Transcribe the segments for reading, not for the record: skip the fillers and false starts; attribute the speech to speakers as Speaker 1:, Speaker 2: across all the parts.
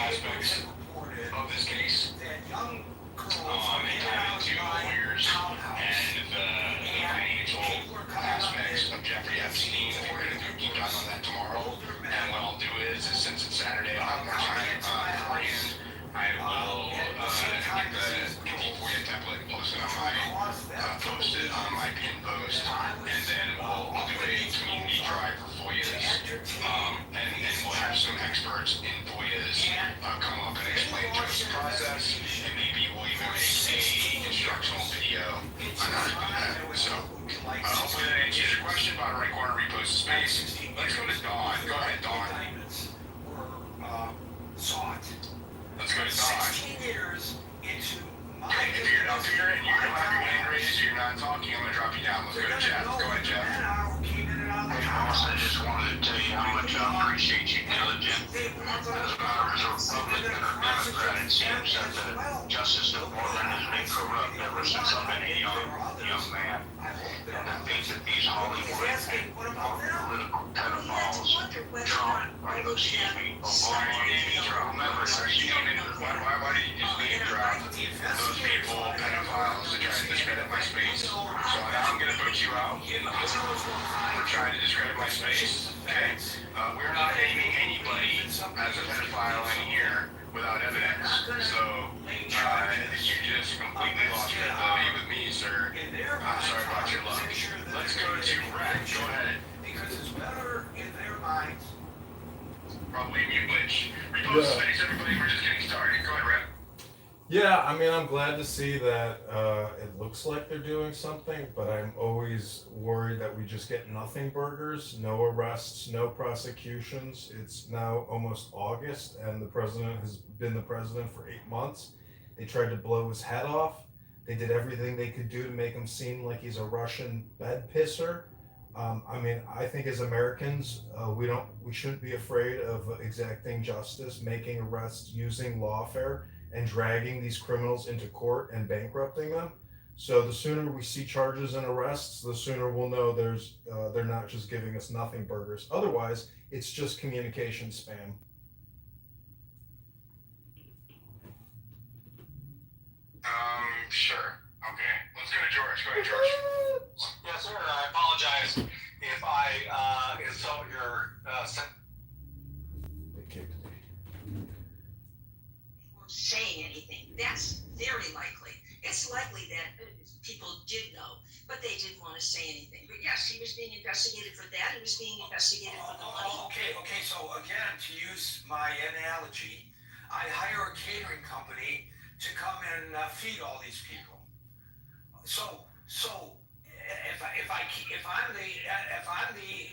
Speaker 1: aspects of this case. And dive into the lawyers and the financial aspects of Jeffrey Epstein. I think we're going to do a deep dive on that tomorrow. And what I'll do is since it's Saturday, I'll have more time beforehand. I will get the Kitover template posted on my pin post, and then we'll do a community drive for FOIAs, and we'll have some experts in FOIAs come up and explain to us the process, and maybe we'll even make a instructional video on how to do that. So hopefully that answers your question about right corner repost space. Let's go to Dawn. Go ahead, Dawn. Let's go to Dawn.
Speaker 2: 16 years into my...
Speaker 1: If you're not here and you don't have your hand raised, you're not talking, I'm going to drop you down. Let's go to Jeff. Go ahead, Jeff.
Speaker 3: Hey, boss, I just wanted to tell you how much I appreciate you diligent. As a Republican or Democrat, it seems that the Justice Department has been corrupt ever since I've been a young man. And I think that these Hollywood political pedophiles,
Speaker 1: Why did you just name drop those people, pedophiles, to try to discredit my space? So now I'm going to put you out for trying to discredit my space, okay? We're not naming anybody as a pedophile in here without evidence. So you just completely lost credibility with me, sir. I'm sorry about your luck. Let's go to Brett. Go ahead.
Speaker 2: Because it's better in their minds.
Speaker 1: Probably mute glitch. Repost space, everybody. We're just getting started. Go ahead, Brett.
Speaker 4: Yeah, I mean, I'm glad to see that it looks like they're doing something, but I'm always worried that we just get nothing burgers, no arrests, no prosecutions. It's now almost August, and the president has been the president for 8 months. They tried to blow his head off. They did everything they could do to make him seem like he's a Russian bed pisser. I mean, I think as Americans, we shouldn't be afraid of exacting justice, making arrests, using lawfare, and dragging these criminals into court and bankrupting them. So the sooner we see charges and arrests, the sooner we'll know they're not just giving us nothing burgers. Otherwise, it's just communication spam.
Speaker 1: Sure. Okay. Let's go to George. Go ahead, George.
Speaker 3: yes, sir. I apologize if I insult your
Speaker 4: They kicked me.
Speaker 5: Weren't saying anything. That's very likely. It's likely that people did know, but they didn't want to say anything. But yes, he was being investigated for that. He was being investigated for the money.
Speaker 2: Okay. So again, to use my analogy, I hire a catering company to come and feed all these people. So if I'm the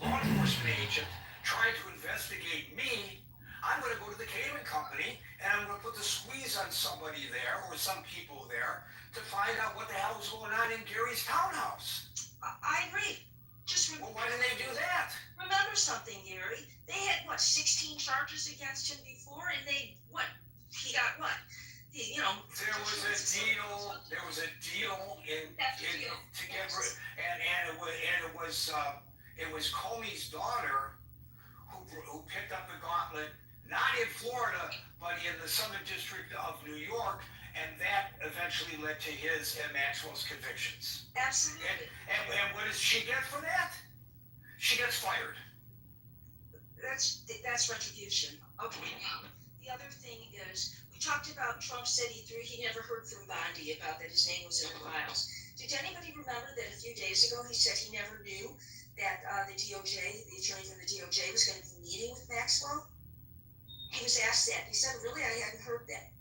Speaker 2: law enforcement agent trying to investigate me, I'm going to go to the catering company and I'm going to put the squeeze on somebody there or some people there to find out what the hell is going on in Gary's townhouse.
Speaker 5: I agree. Just remember.
Speaker 2: Well, why did they do that?
Speaker 5: Remember something, Gary. They had 16 charges against him before, and he got what?
Speaker 2: There was a deal to get rid, and it was Comey's daughter who picked up the gauntlet, not in Florida, but in the Southern District of New York, and that eventually led to his and Maxwell's convictions.
Speaker 5: Absolutely.
Speaker 2: And what does she get for that? She gets fired.
Speaker 5: That's retribution. Okay, now, the other thing is, we talked about Trump said he never heard from Bondi about that his name was in the files. Did anybody remember that a few days ago he said he never knew that the attorney from the DOJ was going to be meeting with Maxwell? He was asked that. He said, really, I hadn't heard that.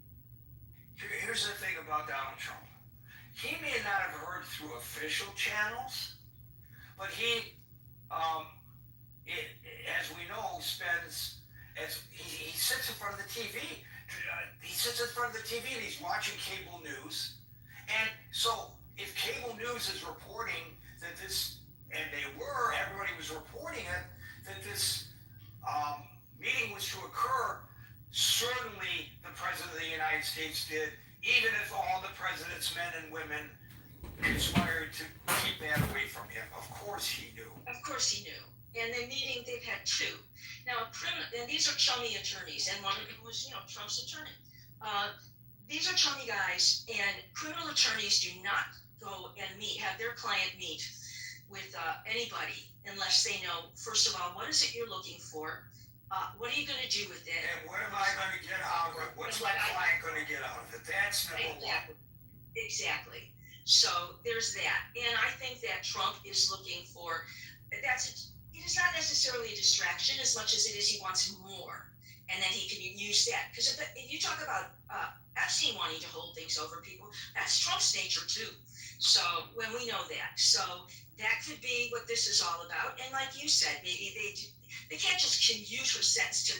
Speaker 2: Here's the thing about Donald Trump. He may not have heard through official channels, but he, as we know, he sits in front of the TV. He sits in front of the TV and he's watching cable news. And so if cable news is reporting that this, and everybody was reporting it, that this meeting was to occur, certainly the President of the United States did, even if all the President's men and women conspired to keep that away from him. Of course he knew.
Speaker 5: Of course he knew. And the meeting, they've had two. Now, and these are chummy attorneys, and one of them was, Trump's attorney. These are chummy guys, and criminal attorneys do not go and have their client meet with anybody unless they know, first of all, what is it you're looking for? What are you going to do with it?
Speaker 2: And what am I going to get out of it? What's my client going to get out of it? That's number one.
Speaker 5: Exactly. So there's that. And I think that Trump is looking for, it is not necessarily a distraction as much as it is he wants more. And then he can use that. Because if you talk about Epstein wanting to hold things over people, that's Trump's nature too. So when we know that. So that could be what this is all about. And like you said, maybe they can't just commute her sentence to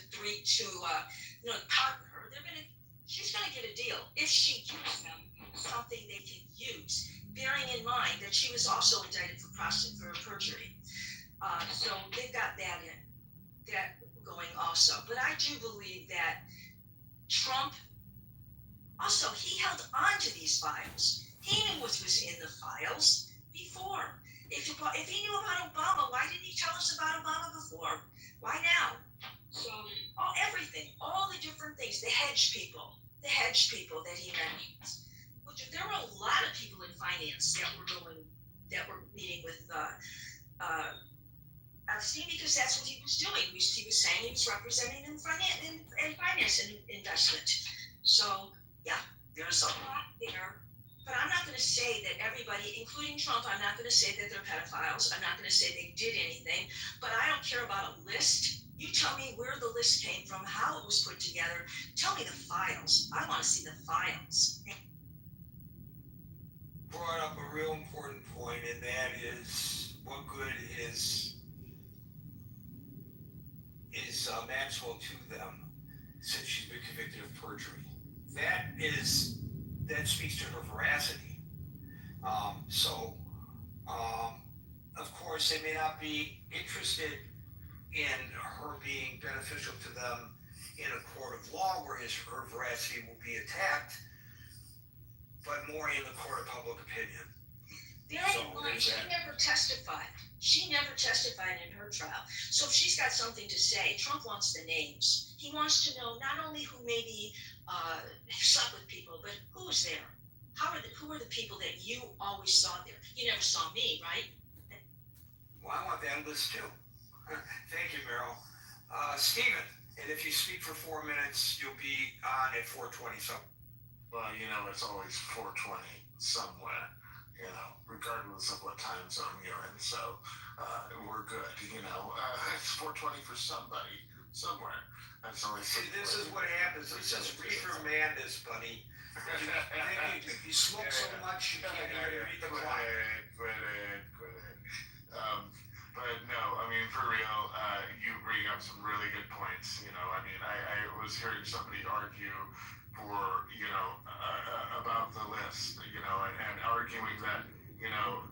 Speaker 5: pardon her. She's gonna get a deal if she gives them something they can use, bearing in mind that she was also indicted for perjury. So they've got that going also. But I do believe that Trump also, he held on to these files. He knew what was in the files before. If he knew about Obama, why didn't he tell us about Obama before? Why now? So everything, all the different things, the hedge people that he mentioned. Which there were a lot of people in finance that were meeting with Epstein because that's what he was doing. He was saying he was representing in finance and investment. So yeah, there's a lot there. But I'm not going to say that everybody, including Trump, I'm not going to say that they're pedophiles. I'm not going to say they did anything. But I don't care about a list. You tell me where the list came from, how it was put together. Tell me the files. I want to see the files.
Speaker 2: Brought up a real important point, and that is what good is Maxwell to them since she's been convicted of perjury. That speaks to her veracity. Of course, they may not be interested in her being beneficial to them in a court of law where her veracity will be attacked, but more in the court of public opinion.
Speaker 5: She never testified. She never testified in her trial. So if she's got something to say, Trump wants the names. He wants to know not only who maybe slept with people, but who was there. Who are the people that you always saw there? You never saw me, right?
Speaker 2: Well, I want that list too. Thank you, Meryl. Stephen, and if you speak for 4 minutes, you'll be on at 4:20. So.
Speaker 6: Well, it's always 4:20 somewhere, regardless of what time zone you're in. So we're good, It's 4:20 for somebody somewhere. That's always.
Speaker 2: See, this is what happens. It says reefer madness, buddy. You smoke so much you can't even read the clock.
Speaker 6: Quit it. But no, for real, you bring up some really good points. I was hearing somebody argue for, about the list, and arguing that,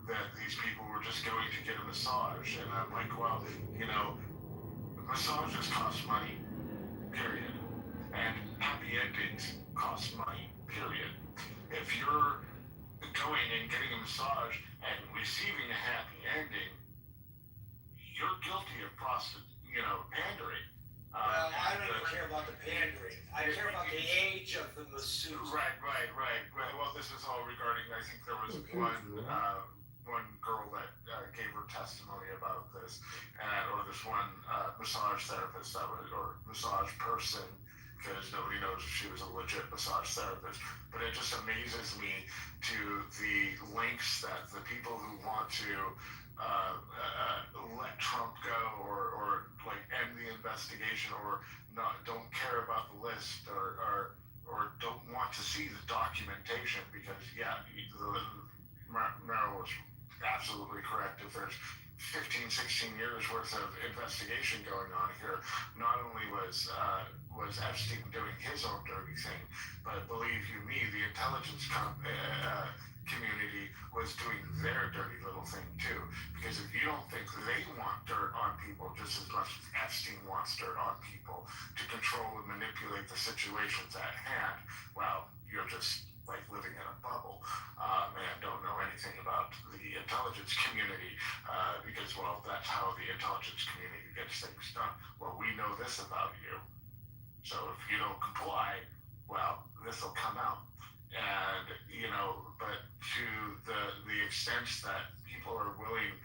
Speaker 6: that these people were just going to get a massage. And I'm like, well, massages cost money, period. And happy endings cost money, period. If you're going and getting a massage and receiving a happy ending, you're guilty of pandering.
Speaker 2: Well, I don't even care about the pandering. I care about the age of the masseuse.
Speaker 6: Right. Well, this is all regarding, I think there was one girl that gave her testimony about this, or this one massage therapist or massage person, because nobody knows if she was a legit massage therapist. But it just amazes me to the lengths that the people who want to let Trump go or end the investigation or don't care about the list or don't want to see the documentation, because Meryl was absolutely correct. If there's 15, 16 years worth of investigation going on here, not only was Epstein doing his own dirty thing, but believe you me, the intelligence community was doing their dirty little thing too. Because if you don't think they want dirt on people just as much as Epstein wants dirt on people to control and manipulate the situations at hand, well, you're just like living in a bubble, and don't know anything about the intelligence community, because, well, that's how the intelligence community gets things done. Well, we know this about you. So if you don't comply, well, this will come out. And, but to the extent that people are willing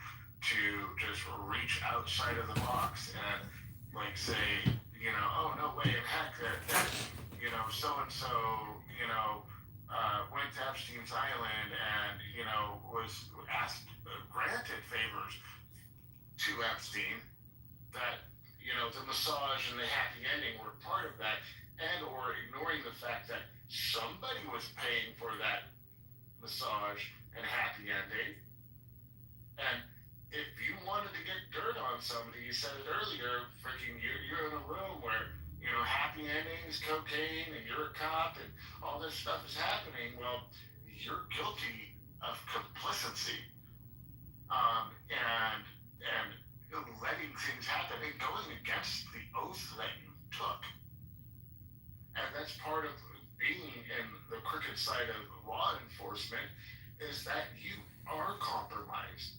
Speaker 6: to just reach outside of the box and like say, oh, no way in heck that so-and-so, went to Epstein's Island and, was asked, granted favors to Epstein, that, the massage and the happy ending were part of that, and or ignoring the fact that somebody was paying for that massage and happy ending. And if you wanted to get dirt on somebody, you said it earlier, freaking you're in a room where, happy endings, cocaine, and you're a cop, and all this stuff is happening, well, you're guilty of complicity. And letting things happen and going against the oath that you took. And that's part of being in the crooked side of law enforcement, is that you are compromised.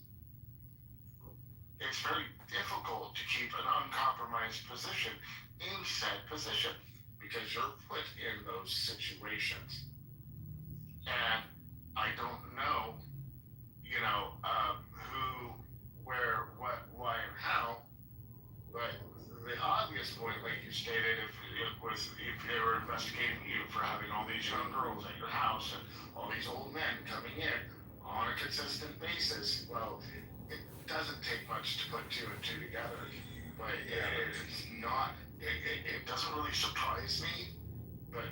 Speaker 6: It's very difficult to keep an uncompromised position in said position because you're put in those situations. And I don't know, who, where, what, why, and how, but the obvious point, like you stated, if they were investigating you for having all these young girls at your house and all these old men coming in on a consistent basis, well, it doesn't take much to put two and two together. But it's not, it doesn't really surprise me, but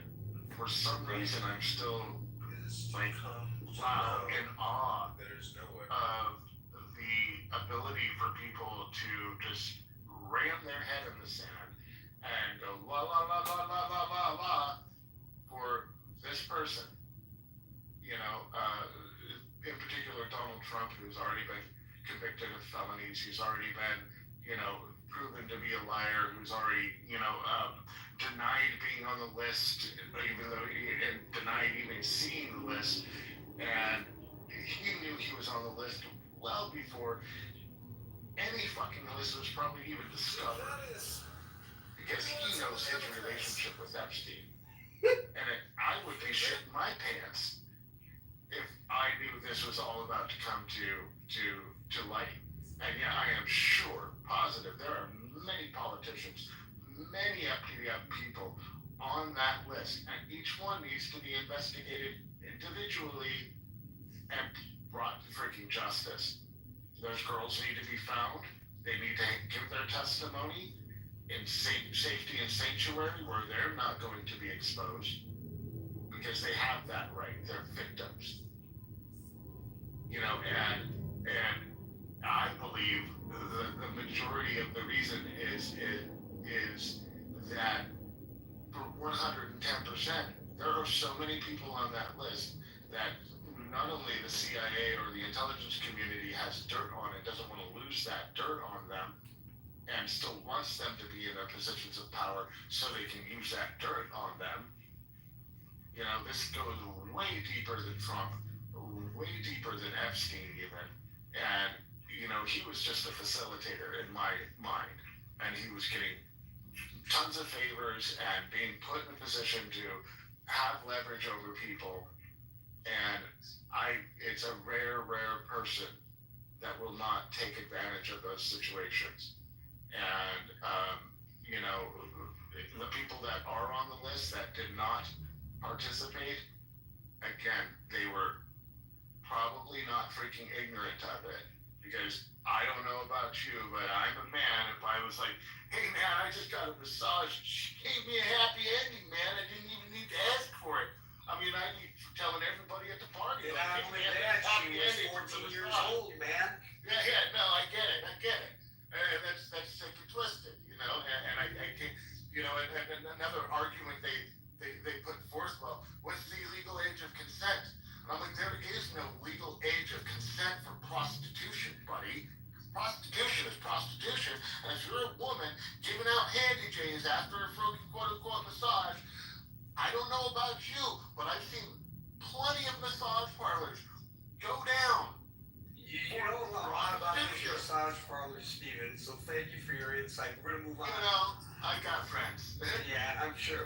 Speaker 6: for some reason I'm still like, wow, in awe of the ability for people to just ram their head in the sand and go la la la la la la la la for this person. In particular Donald Trump, who's already been convicted of felonies, he's already been, proven to be a liar, who's already, denied being on the list, even though and denied even seeing the list. And he knew he was on the list well before any fucking list was probably even discovered, because he knows his relationship with Epstein. And I would be shitting my pants if I knew this was all about to come to light. And yeah, I am sure, positive, there are many politicians, many FDF people on that list, and each one needs to be investigated individually and brought to freaking justice. Those girls need to be found. They need to give their testimony in safety and sanctuary where they're not going to be exposed, because they have that right. They're victims. And I believe the majority of the reason is that for 110%, there are so many people on that list that not only the CIA or the intelligence community has dirt on it, doesn't want to lose that dirt on them, and still wants them to be in their positions of power so they can use that dirt on them. This goes way deeper than Trump, way deeper than Epstein even. And, he was just a facilitator in my mind. And he was getting tons of favors and being put in a position to have leverage over people. And it's a rare person that will not take advantage of those situations. And, the people that are on the list that did not participate, again, they were probably not freaking ignorant of it. Because I don't know about you, but I'm a man. If I was like, hey man, I just got a massage, she gave me a happy ending, man, I didn't even need to ask for it. I mean, I'd be telling everybody at the party.
Speaker 2: And
Speaker 6: like,
Speaker 2: not only that, she was 14 years old, man.
Speaker 6: Yeah, no, I get it. And that's sick and twisted, and I can't, and another argument they put forth, well, what's the legal age of consent? And I'm like, there is no legal age of consent for prostitution, buddy. Prostitution is prostitution, and if you're a woman giving out handy J's after a quote-unquote massage, I don't know about you, but I've seen plenty of massage parlors. Go down.
Speaker 2: You know a lot about this massage parlor, Steven, so thank you for your insight. We're gonna move on.
Speaker 6: You know, I got friends.
Speaker 2: Yeah, I'm sure.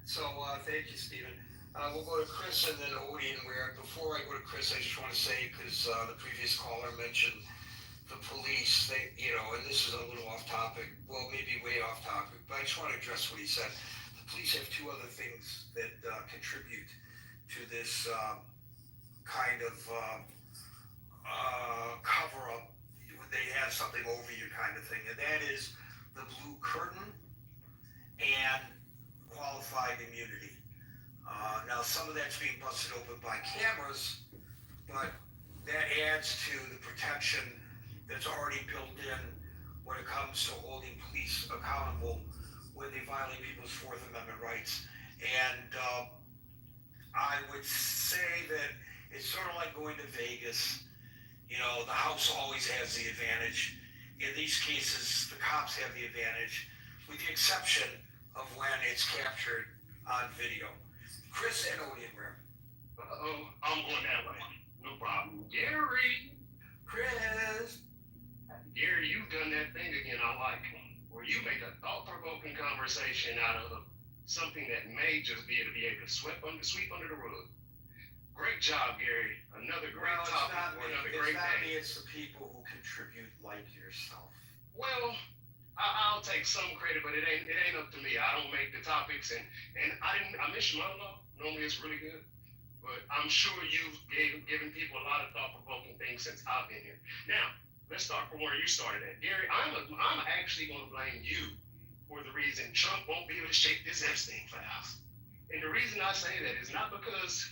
Speaker 2: So, thank you, Steven. We'll go to Chris and then Odie, and before I go to Chris, I just want to say, because the previous caller mentioned the police, and this is a little off topic, well, maybe way off topic, but I just want to address what he said. The police have two other things that contribute to this kind of cover up. They have something over you kind of thing, and that is the blue curtain and qualified immunity. Now, some of that's being busted open by cameras, but that adds to the protection that's already built in when it comes to holding police accountable when they violate people's Fourth Amendment rights. And I would say that it's sort of like going to Vegas. The house always has the advantage. In these cases, the cops have the advantage, with the exception of when it's captured on video. Chris and Odie, where?
Speaker 7: I'm going that way. No problem. Gary, you've done that thing again I like, where you make a thought-provoking conversation out of something that may just be able to sweep under the rug. Great job, Gary. Another great topic for another great day.
Speaker 2: It's the people who contribute like yourself.
Speaker 7: Well, I'll take some credit, but it ain't up to me. I don't make the topics, and I miss your monologue. Normally it's really good, but I'm sure you've given people a lot of thought-provoking things since I've been here. Now, let's start from where you started at, Gary. I'm actually going to blame you for the reason Trump won't be able to shake this Epstein files. And the reason I say that is not because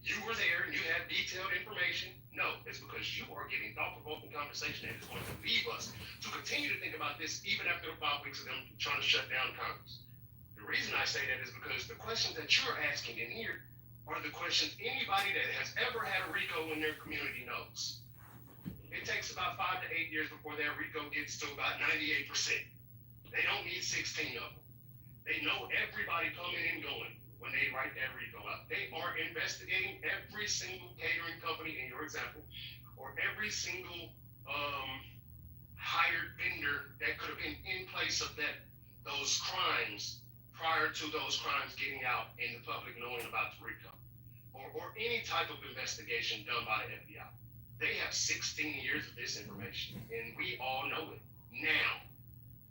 Speaker 7: you were there and you have detailed information. No, it's because you are giving thought-provoking conversation that is going to leave us to continue to think about this even after 5 weeks of them trying to shut down Congress. The reason I say that is because the questions that you're asking in here are the questions anybody that has ever had a RICO in their community knows. It takes about 5 to 8 years before that RICO gets to about 98%. They don't need 16 of them. They know everybody coming and going when they write that RICO out. They are investigating every single catering company in your example, or every single hired vendor that could have been in place of those crimes prior to those crimes getting out and the public knowing about the RICO, or any type of investigation done by the FBI. They have 16 years of this information, and we all know it. Now,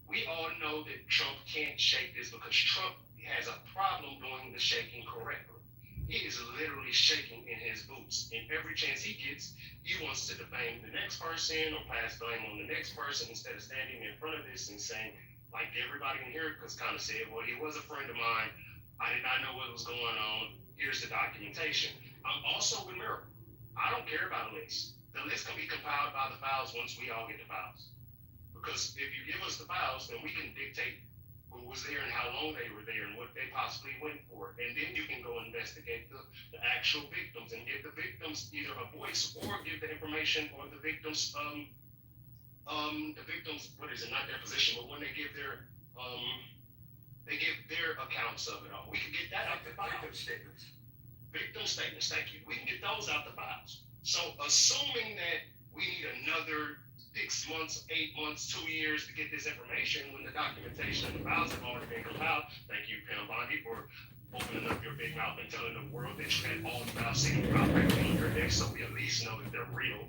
Speaker 7: we all know that Trump can't shake this because Trump has a problem doing the shaking correctly. He is literally shaking in his boots. And every chance he gets, he wants to defame the next person or pass blame on the next person instead of standing in front of this and saying, like everybody in here kind of said, well, he was a friend of mine. I did not know what was going on. Here's the documentation. I'm also with Miracle. I don't care about a list. The list can be compiled by the files once we all get the files. Because if you give us the files, then we can dictate who was there and how long they were there and what they possibly went for. And then you can go investigate the actual victims and give the victims either a voice or give the information on the victims, what is it, not their position, but when they give their accounts of it all. We can get that out the files. Victim statements, thank you. We can get those out the files. So assuming that we need another 6 months, 8 months, 2 years to get this information when the documentation and the files have already been compiled. Thank you, Pam Bondi, for opening up your big mouth and telling the world that you had all the files sitting around on your desk, so we at least know that they're real.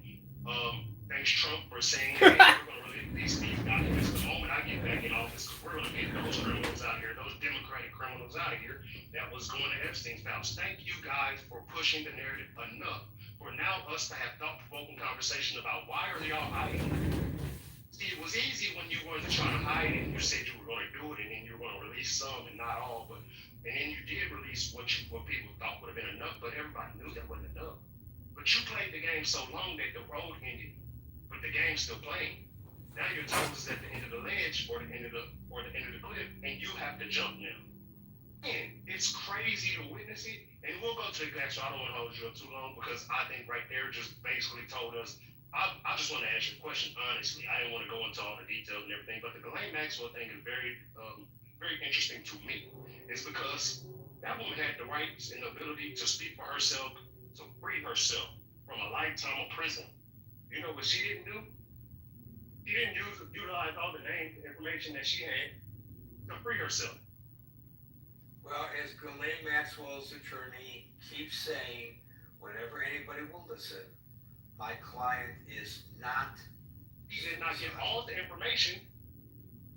Speaker 7: Thanks, Trump, for saying, hey, we're going to release these documents the moment I get back in office, because we're going to get those criminals out here, those Democratic criminals out of here that was going to Epstein's files. Thank you guys for pushing the narrative enough for now us to have thought-provoking conversation about why are y'all hiding. See, it was easy when you weren't trying to hide it and you said you were going to do it and then you were going to release some and not all, and then you did release what people thought would have been enough, but everybody knew that wasn't enough. But you played the game so long that the road ended, but the game's still playing. Now your toes is at the end of the ledge or the end of the cliff, and you have to jump now. And it's crazy to witness it. And we'll go to the back, so I don't want to hold you up too long because I think right there just basically told us. I just want to ask you a question honestly. I didn't want to go into all the details and everything, but the Ghislaine Maxwell thing is very, very interesting to me. It's because That woman had the rights and the ability to speak for herself, to free herself from a lifetime of prison. You know what she didn't do? She didn't utilize all the name information that she had to free herself.
Speaker 2: Well, as Ghislaine Maxwell's attorney keeps saying, whenever anybody will listen, my client is not.
Speaker 7: She did not give all the information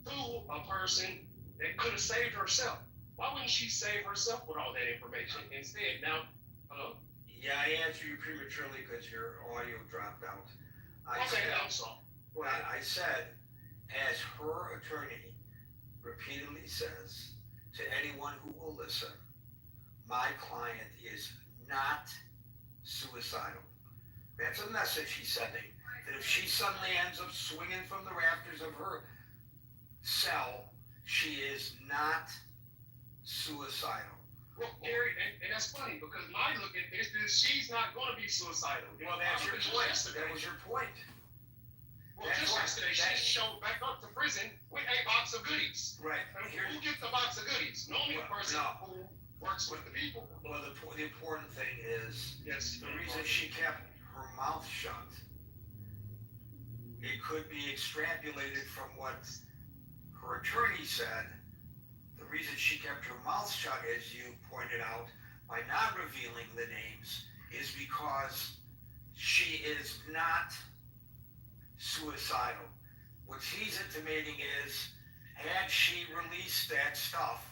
Speaker 7: to a person that could have saved herself. Why wouldn't she save herself with all that information? Instead, now, hello?
Speaker 2: Yeah, I answered you prematurely because your audio dropped out. I
Speaker 7: I'm sorry.
Speaker 2: I said, as her attorney repeatedly says to anyone who will listen, my client is not suicidal. That's a message he's sending. That if she suddenly ends up swinging from the rafters of her cell, she is not suicidal.
Speaker 7: Well, Gary, and that's funny because my look at this is she's not going to be suicidal.
Speaker 2: Well, that's your point. That was your point.
Speaker 7: Well, just yesterday, she showed back up to prison with a box of goodies.
Speaker 2: Right.
Speaker 7: Who gets the box of goodies? Normally, a person who works with the people.
Speaker 2: Well, the important thing is,
Speaker 7: yes,
Speaker 2: the reason she kept her mouth shut, it could be extrapolated from what her attorney said. The reason she kept her mouth shut, as you pointed out, by not revealing the names, is because she is not suicidal. What he's intimating is, had she released that stuff,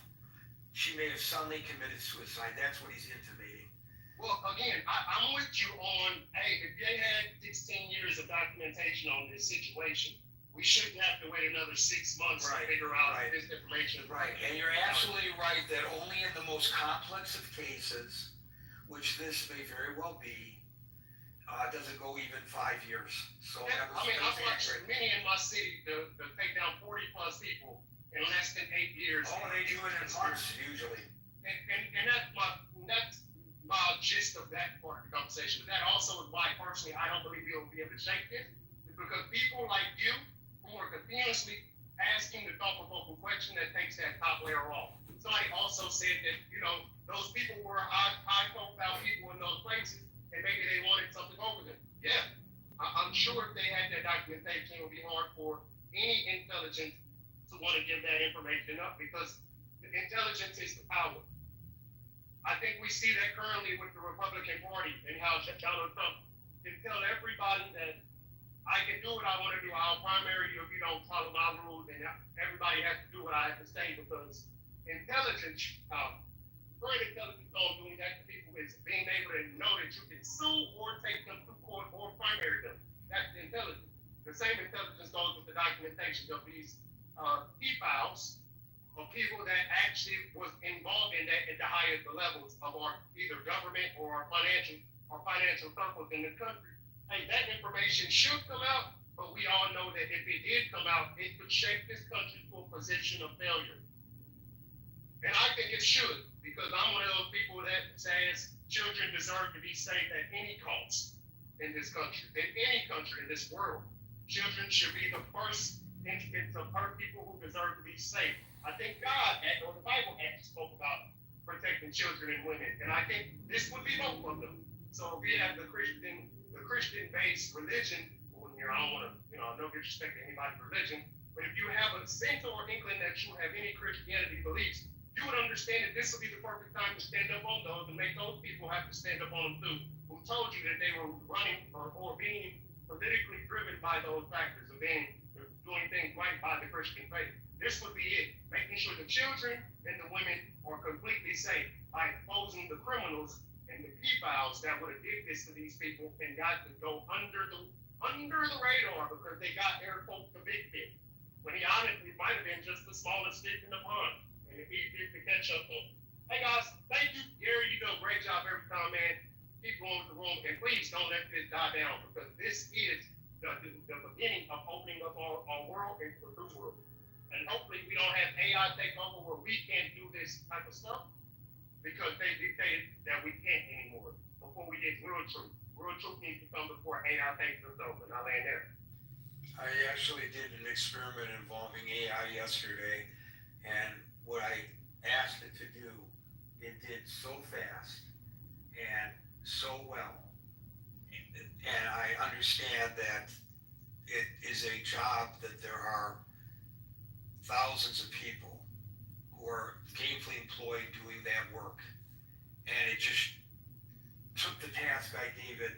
Speaker 2: she may have suddenly committed suicide. That's what he's intimating.
Speaker 7: Well, again, I'm with you on, hey, if they had 16 years of documentation on this situation, we shouldn't have to wait another 6 months to figure out if this information is
Speaker 2: right. And you're absolutely right that only in the most complex of cases, which this may very well be, does it go even 5 years. So
Speaker 7: yeah, I've watched many in my city to take down 40 plus people in less than 8 years.
Speaker 2: Oh, they do it in months usually.
Speaker 7: And that's my gist of that part of the conversation. But that also is why personally I don't believe you'll be able to shake this, is because people like you who are continuously asking the thought-provoking question that takes that top layer off. Somebody also said that, those people were high-profile people in those places, and maybe they wanted something over them. Yeah, I'm sure if they had that documentation, it would be hard for any intelligence to want to give that information up because intelligence is the power. I think we see that currently with the Republican Party and how Donald Trump can tell everybody that I can do what I want to do. I'll primary you if you don't follow my rules, and everybody has to do what I have to say because intelligence, current intelligence on doing that to people is being able to know that you can sue or take them to court or primary them. That's the intelligence. The same intelligence goes with the documentation of these key files of people that actually was involved in that at the highest levels of our either government or our financial circles in the country. Hey, that information should come out, but we all know that if it did come out, it could shape this country to a position of failure. And I think it should, because I'm one of those people that says children deserve to be safe at any cost in this country, in any country in this world. Children should be the first instance of people who deserve to be safe. I think God, or the Bible actually spoke about protecting children and women, and I think this would be both of them. So we have the Christian-based religion, here I don't want to, no disrespect to anybody's religion, but if you have a sense or inkling that you have any Christianity beliefs, you would understand that this would be the perfect time to stand up on those and make those people have to stand up on them too, who told you that they were running or being politically driven by those factors of doing things right by the Christian faith. This would be it, making sure the children and the women are completely safe by exposing the criminals and the pedophiles that would have did this to these people and got to go under the radar because they got air quotes the big fish. When he honestly might have been just the smallest fish in the pond, and it's easier to catch up on. Hey guys, thank you, Gary. You do a great job every time, man. Keep going with the room, and please don't let this die down because this is the beginning of opening up our world into a new world. And hopefully we don't have AI take over where we can't do this type of stuff because they dictated that we can't anymore before we get real truth. Real truth needs to come before AI takes us over. And I'll land there.
Speaker 2: I actually did an experiment involving AI yesterday, and what I asked it to do, it did so fast and so well. And I understand that it is a job that there are thousands of people who are gainfully employed doing that work. And it just took the task I gave it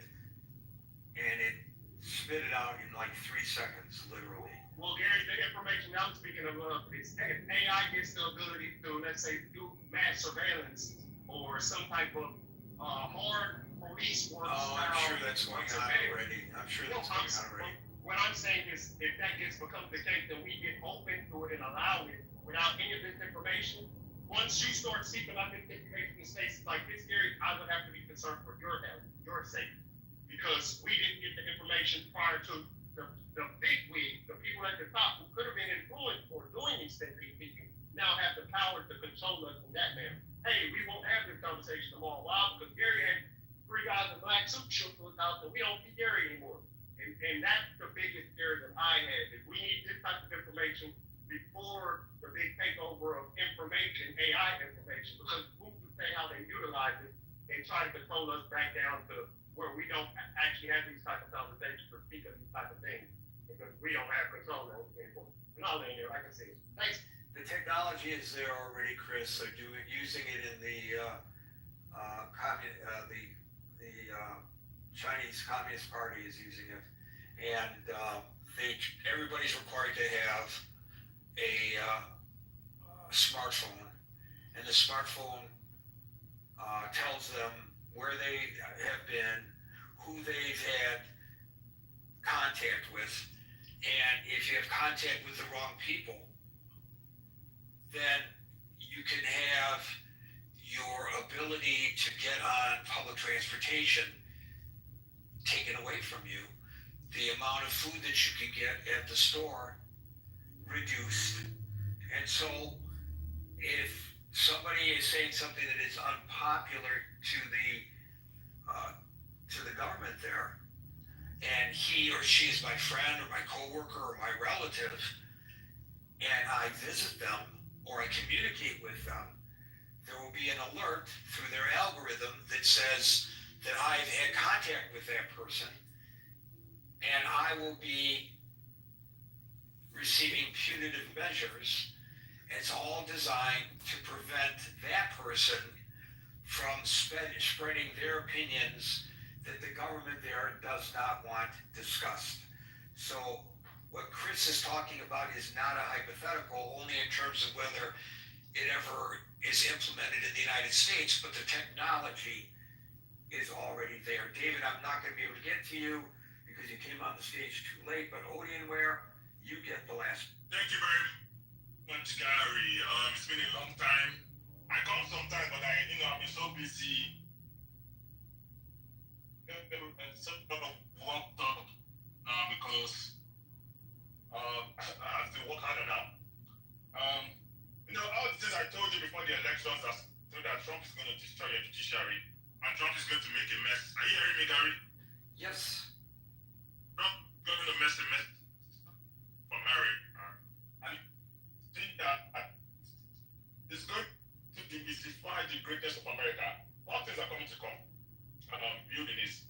Speaker 2: and it spit it out in like 3 seconds, literally.
Speaker 7: Well, Gary, the information I'm speaking of is if AI gets the ability to, let's say, do mass surveillance or some type of hard police work.
Speaker 2: Oh, I'm sure that's going on already. I'm sure that's going on already.
Speaker 7: What I'm saying is, if that becomes the case, then we get open to it and allow it without any of this information. Once you start seeking out this information in spaces like this, Gary, I would have to be concerned for your health, your safety, because we didn't get the information prior to the big wig, the people at the top who could have been influenced for doing these things, now have the power to control us in that manner. Hey, we won't have this conversation tomorrow. Why? Because Gary had 3 guys in black suits shook us out, and we don't see Gary anymore. And that's the biggest fear that I had. Is we need this type of information before the big takeover of information, AI information, because who's to say how they utilize it and try to control us back down to where we don't actually have these type of conversations or speak of these type of things because we don't have control over it anymore. And all in there, like I said. Thanks.
Speaker 2: The technology is there already, Chris. They're using it in the Chinese Communist Party is using it, and everybody's required to have a smartphone, and the smartphone tells them where they have been, who they've had contact with, and if you have contact with the wrong people, then you can have your ability to get on public transportation taken away from you, the amount of food that you can get at the store reduced. And so if somebody is saying something that is unpopular to the government there, and he or she is my friend or my coworker or my relative, and I visit them or I communicate with them, there will be an alert through their algorithm that says that I've had contact with that person, and I will be receiving punitive measures. It's all designed to prevent that person from spreading their opinions that the government there does not want discussed. So what Chris is talking about is not a hypothetical, only in terms of whether it ever is implemented in the United States, but the technology is already there. David, I'm not going to be able to get to you because you came on the stage too late, but Odianware, you get the last.
Speaker 3: Thank you very much, Gary. It's been a long time. I come sometimes, but I've been so busy. So worked up because I have to work harder now. All the things I told you before the elections are so that Trump is going to destroy the judiciary and Trump is going to make a mess. Are you hearing me, Gary?
Speaker 2: Yes.
Speaker 3: Trump is going to mess for America. And I think that it's going to demystify the greatness of America. All things are coming to come. Building is.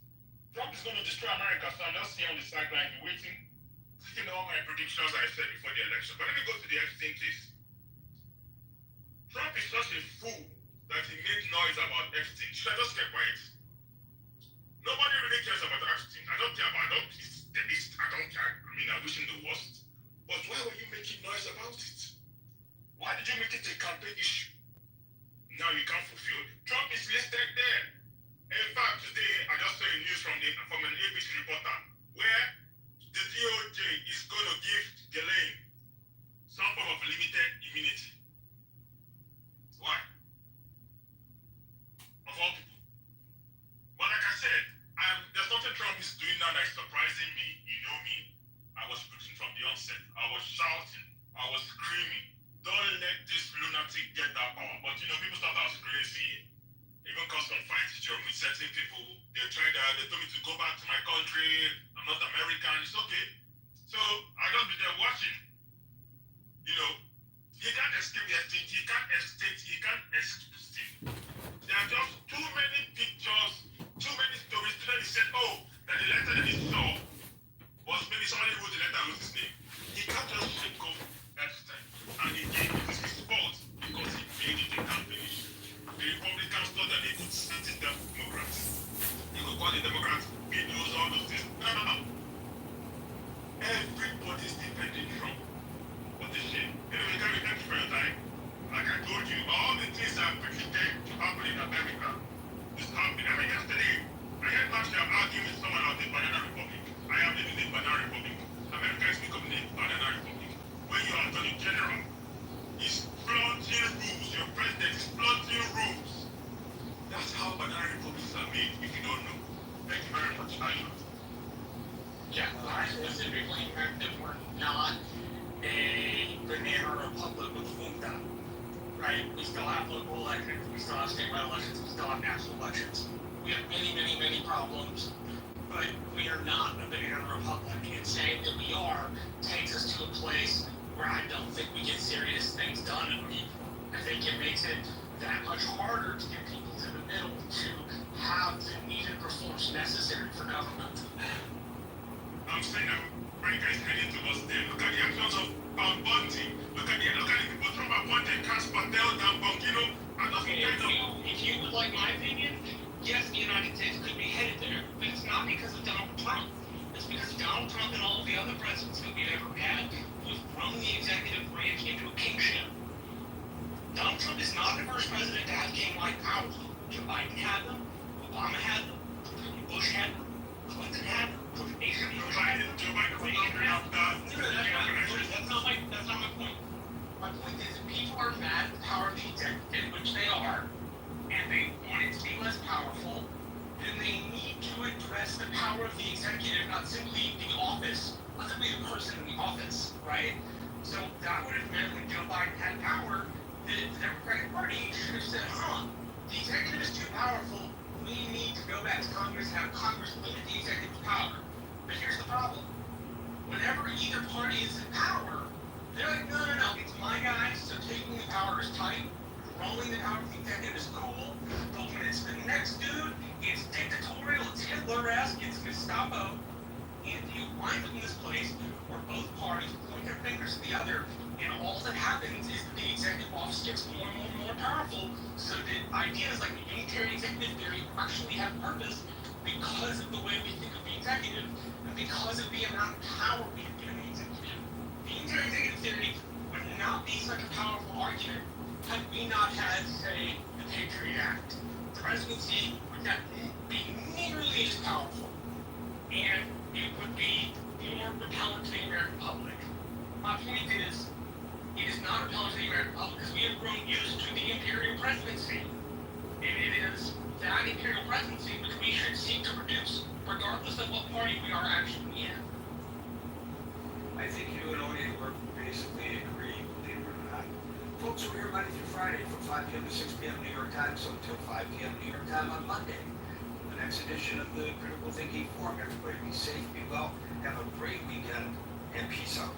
Speaker 3: Trump is going to destroy America, so I'm just here on the sideline waiting, taking all my predictions I said before the election. But let me go to the Epstein case. Trump is such a fool that he made noise about Epstein. Should I just keep quiet? Nobody really cares about Epstein. I don't care about his the list. I don't care. I wish him the worst. But why were you making noise about it? Why did you make it a campaign issue? Now you can't fulfill. Trump is listed there. In fact, today I just saw a news from an ABC reporter where the DOJ is going to give Ghislaine some form of limited immunity. Why? Of all people. But like I said, there's nothing Trump is doing now that is surprising me. You know me. I was preaching from the onset. I was shouting. I was screaming. Don't let this lunatic get that power. But people thought I was crazy. Even caused some fights with certain people. They told me to go back to my country. I'm not American. It's okay. So I just be there watching. He can't escape the Epstein. He can't escape.
Speaker 6: if you don't know. Thank you very much. I know.
Speaker 8: Yeah, I specifically meant that we're not a banana republic with FUMTA, right? We still have local elections, we still have statewide elections, we still have national elections. We have many, many, many problems, but we are not a banana republic. And saying that we are takes us to a place where I don't think we get serious things done in people. I think it makes it that much harder to get people to the middle to have the needed reforms necessary for government.
Speaker 6: I'm saying that America is heading towards them. Look at the actions of Bounty. Look at the people from Bounty, Cash Patel, Dan Bongino, and those kind of.
Speaker 8: If you would like my opinion, yes, the United States could be headed there, but it's not because of Donald Trump. It's because Donald Trump and all of the other presidents that we've ever had who've thrown the executive branch into a kingship. Donald Trump is not the first president to have king-like powers. Joe Biden had them, Obama had them, Bush had them, Clinton had them,
Speaker 6: Joe Biden was not
Speaker 8: that's not my point. My point is that people are mad at the power of the executive, which they are, and they want it to be less powerful, then they need to address the power of the executive, not simply the office, not simply the person in the office, right? So that would have meant when Joe Biden had power, the Democratic Party should have said, the executive is too powerful, we need to go back to Congress and have Congress limit the executive's power. But here's the problem. Whenever either party is in power, they're like, no, it's my guys, so taking the power is tight, rolling the power of the executive is cool, but when it's the next dude, it's dictatorial, it's Hitler-esque, it's Gestapo, and you wind up in this place where both parties point their fingers at the other, and all that happens is that the executive office gets more and more powerful, so that ideas like the unitary executive theory actually have purpose because of the way we think of the executive, and because of the amount of power we have given the executive. The unitary executive theory would not be such a powerful argument had we not had, say, the Patriot Act. The presidency would not be nearly as powerful, and it would be more repellent to the American public. My point is, it is not repellent to the American public because we have grown used to the imperial presidency. And it is that imperial presidency which we should seek to reduce, regardless of what party we are actually in.
Speaker 2: I think you and Odie were basically agree, believe it or not. Folks, we're here Monday through Friday from 5 p.m. to 6 p.m. New York time, so until 5 p.m. New York time on Monday. The next edition of the Critical Thinking Forum. Everybody be safe, be well, have a great weekend, and peace out.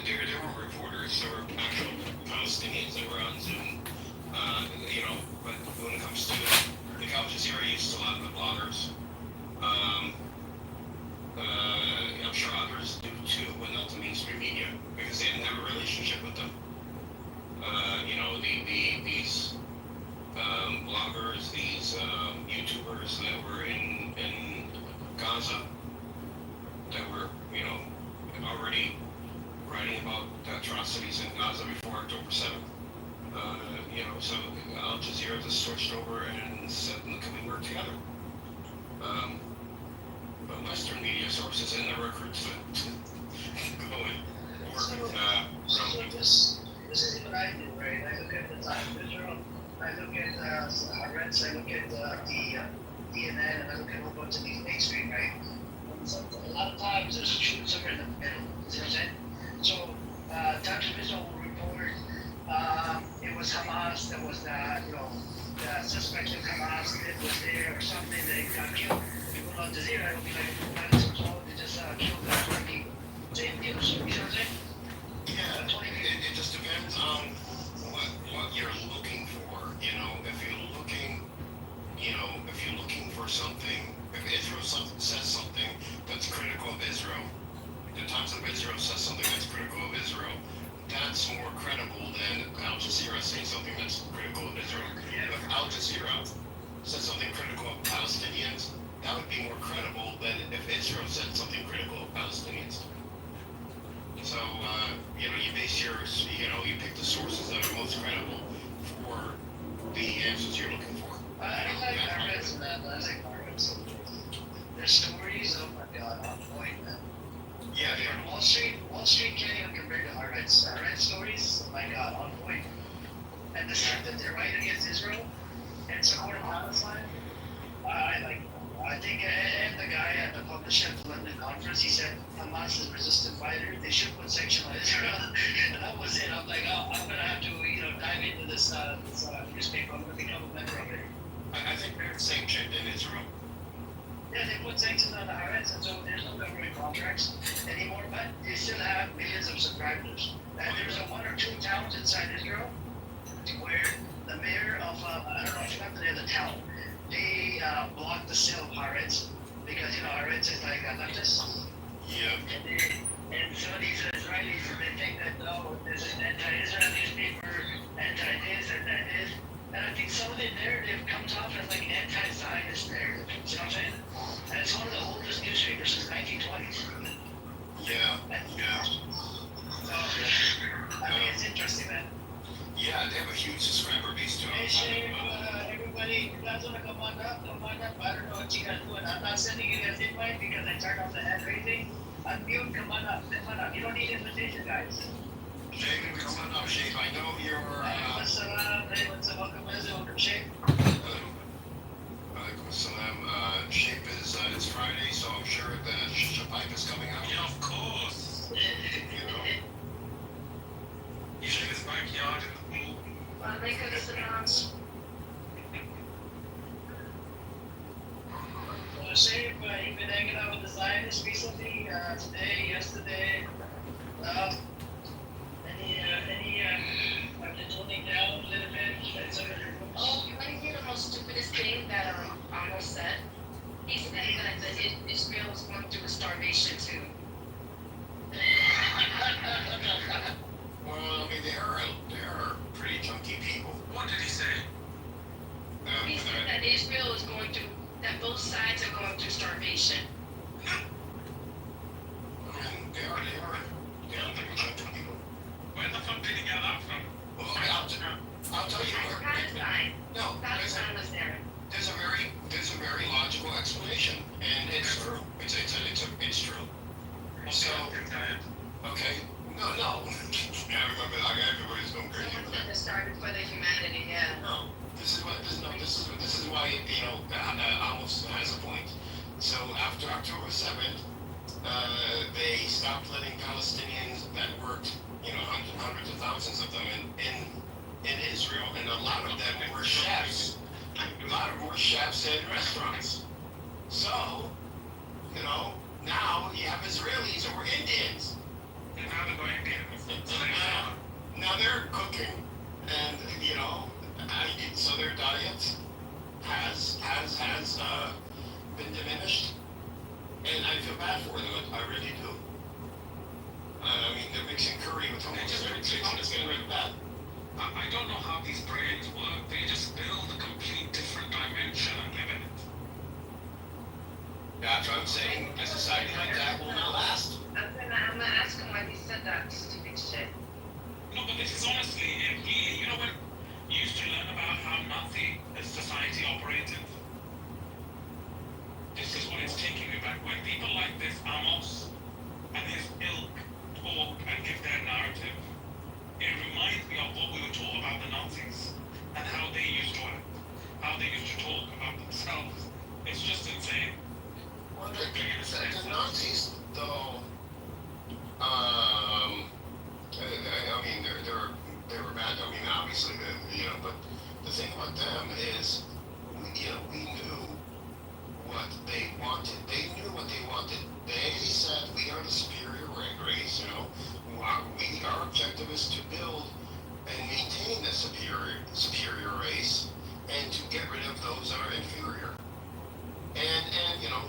Speaker 1: There were reporters, there were actual Palestinians that were on Zoom, but when it comes to the Al Jazeera used a lot of the bloggers. I'm sure others do too, but not the mainstream media, because they didn't have a relationship with them. These bloggers, these YouTubers that were in Gaza, that were, already writing about the atrocities in Gaza before October 7th. So Al Jazeera just switched over and said, "Can we work together?" But Western media sources and the recruits to go and work
Speaker 9: This is what I do, right? I look at the Times of Israel, I look at Haaretz, I look at the CNN, and I look at a whole bunch of these mainstream, right? So a lot of times there's a truth somewhere in the middle. You know what I'm saying? So Times of Israel will report it was Hamas that was the suspect of Hamas that was there or something that got killed. If you go on Jazeera, it'll be like they just killed 20 people. Same news, you know what I'm saying?
Speaker 1: Yeah, it just depends on what you're looking for. If you're looking for something, if Israel says something that's critical of Israel, the Times of Israel says something that's critical of Israel, that's more credible than Al Jazeera saying something that's critical of Israel. If Al Jazeera says something critical of Palestinians, that would be more credible than if Israel said something critical of Palestinians. So, you base you pick the sources that are most credible for the answers you're looking for.
Speaker 9: I like Haaretz, man. I like Haaretz. Their stories, oh my god, on point, man.
Speaker 1: Yeah,
Speaker 9: Wall Street can't even compare to Haaretz. Haaretz stories, oh my god, on point. And the fact that they're right against Israel and supporting Palestine, I like them. I think, and the guy at the publisher at the London conference, he said Hamas is resistant fighter. They should put sanction on Israel, and that was it. I'm like, oh, I'm gonna have to, dive into this newspaper. I'm gonna become a member of it.
Speaker 1: I think they're sanctioned in Israel.
Speaker 9: Yeah, they put sanctions on the Haaretz, and so there's no government contracts anymore. But they still have millions of subscribers. And there's one or two towns inside Israel where the mayor of I don't know if you have the name of the town. They blocked the sale of Haaretz because Haaretz is like a leftist.
Speaker 1: Yeah.
Speaker 9: And some of these Israelis, they think that there's an anti-Israel newspaper, anti-this and that is. And I think some of the narrative comes off as like an anti-Zionist narrative. You know what I'm saying? And it's one of the oldest newspapers since the 1920s.
Speaker 1: Yeah.
Speaker 9: So, I mean, it's interesting, man.
Speaker 1: Yeah, they have a huge subscriber base too.
Speaker 9: Hey, Shane, everybody, you guys want to come on up? I don't know what you guys doing. I'm not sending you guys invite because I turned off the hand raising. Unmute, come on up. You don't need invitation, guys.
Speaker 1: Shape, come on up, Shape. I know you're.
Speaker 9: What's up? Hey, what's up? Welcome, Shape.
Speaker 1: Salam. Shape is it's Friday, so I'm sure that Shapipe is coming out.
Speaker 8: Yeah, of course. He's in his backyard in the pool.
Speaker 9: Shape, you've been hanging out with the Zionists recently, today, yesterday. Have they toning down a little bit?
Speaker 5: Oh, you want to hear the most stupidest thing that almost said? He said that Israel is going through a starvation too.
Speaker 1: Well, I mean, they are pretty chunky people.
Speaker 8: What did he say?
Speaker 5: He said that Israel is going through, that both sides are going through starvation.
Speaker 1: I mean, they are pretty chunky people.
Speaker 8: Where the fuck did he get that from?
Speaker 1: Well, I'll tell you what.
Speaker 5: Palestine.
Speaker 1: No,
Speaker 5: Palestine was there.
Speaker 1: there's a very logical explanation, and it's true. It's true. So, okay, no. Yeah, I remember. Everybody's going crazy.
Speaker 5: Someone said it started for the humanity, yeah.
Speaker 1: No, this is why Amos has a point. So after October 7th, they stopped letting Palestinians that worked, hundreds of thousands of them in Israel, and a lot of them were chefs. A lot of them were chefs in restaurants. So, now you have Israelis or Indians.
Speaker 8: And now they're going
Speaker 1: Now they're cooking, and so their diet has been diminished, and I feel bad for them. I really do. I mean, they're mixing curry with hummus. It's getting really bad.
Speaker 8: I don't know how these brains work. They just build a complete different dimension and live in it.
Speaker 1: That's what I'm saying. A society like that will not last.
Speaker 5: I'm gonna ask him why he said that stupid shit.
Speaker 8: No, but this is honestly, you know when you used
Speaker 3: thing about them is, we knew what they wanted. They knew what they wanted. They said, we are the superior race, our objective is to build and maintain the superior race and to get rid of those that are inferior. And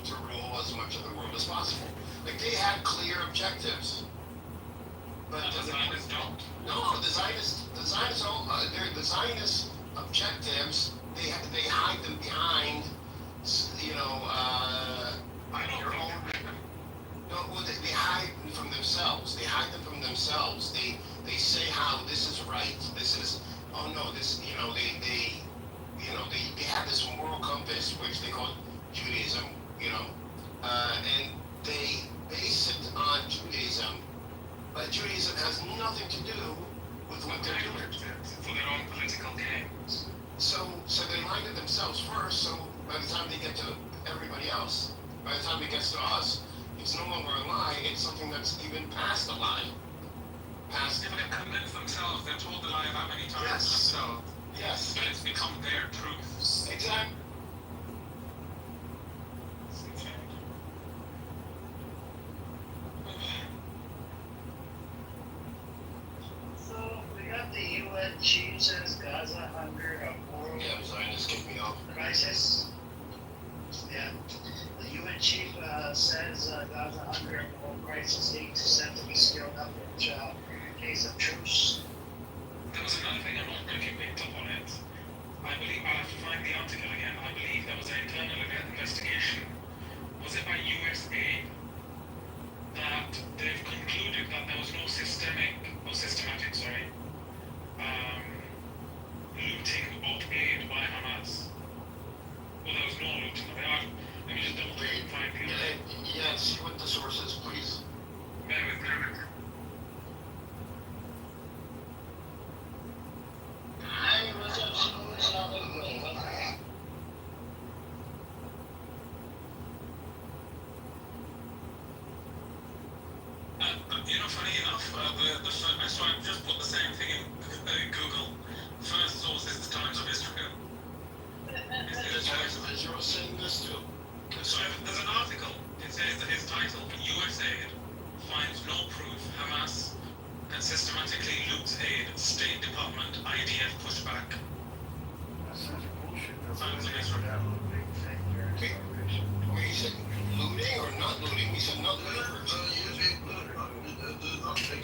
Speaker 3: to rule as much of the world as possible. Like, they had clear objectives. But
Speaker 8: the Zionists don't.
Speaker 3: No, the Zionists, the Zionist objectives, they hide them behind, their own. No, well, they hide them from themselves. They hide them from themselves. They say how this is right. This is, oh no, this, they have this moral compass, which they call Judaism, and they base it on Judaism, but Judaism has nothing to do with what they're doing.
Speaker 8: For their own political gains.
Speaker 3: So they lie to themselves first, so by the time they get to everybody else, by the time it gets to us, it's no longer a lie, it's something that's even past a lie.
Speaker 8: If they've convinced themselves, they've told the lie that many times
Speaker 3: Yes.
Speaker 8: themselves,
Speaker 3: Yes,
Speaker 8: that it's become their truth.
Speaker 3: exactly.
Speaker 9: So we got the UN chief says Gaza under a moral
Speaker 3: Yeah, Zionists kicked me off.
Speaker 9: crisis. Yeah. The UN chief says Gaza under a moral crisis needs set to be scaled up in case of truce.
Speaker 8: There was another thing, I'm not sure if you picked up on it. I believe, I'll have to find the article again. I believe there was an internal investigation. Was it by USAID that they've concluded that there was no systematic, looting of aid by Hamas? Well, there was no looting of aid. Let me just double check and find the article.
Speaker 3: Yeah, see what the source is, please.
Speaker 8: Bear with me.
Speaker 9: Hey, what's up,
Speaker 8: Funny enough, so I just put the same thing in Google. First source is the Times of Israel.
Speaker 3: Israel saying this too.
Speaker 8: So there's an article. It says that his title, USAID, finds no proof Hamas can systematically loot aid. State Department, IDF pushback.
Speaker 9: That's such bullshit.
Speaker 8: Times of Israel.
Speaker 3: Wait, you said looting or not looting? We said not looting.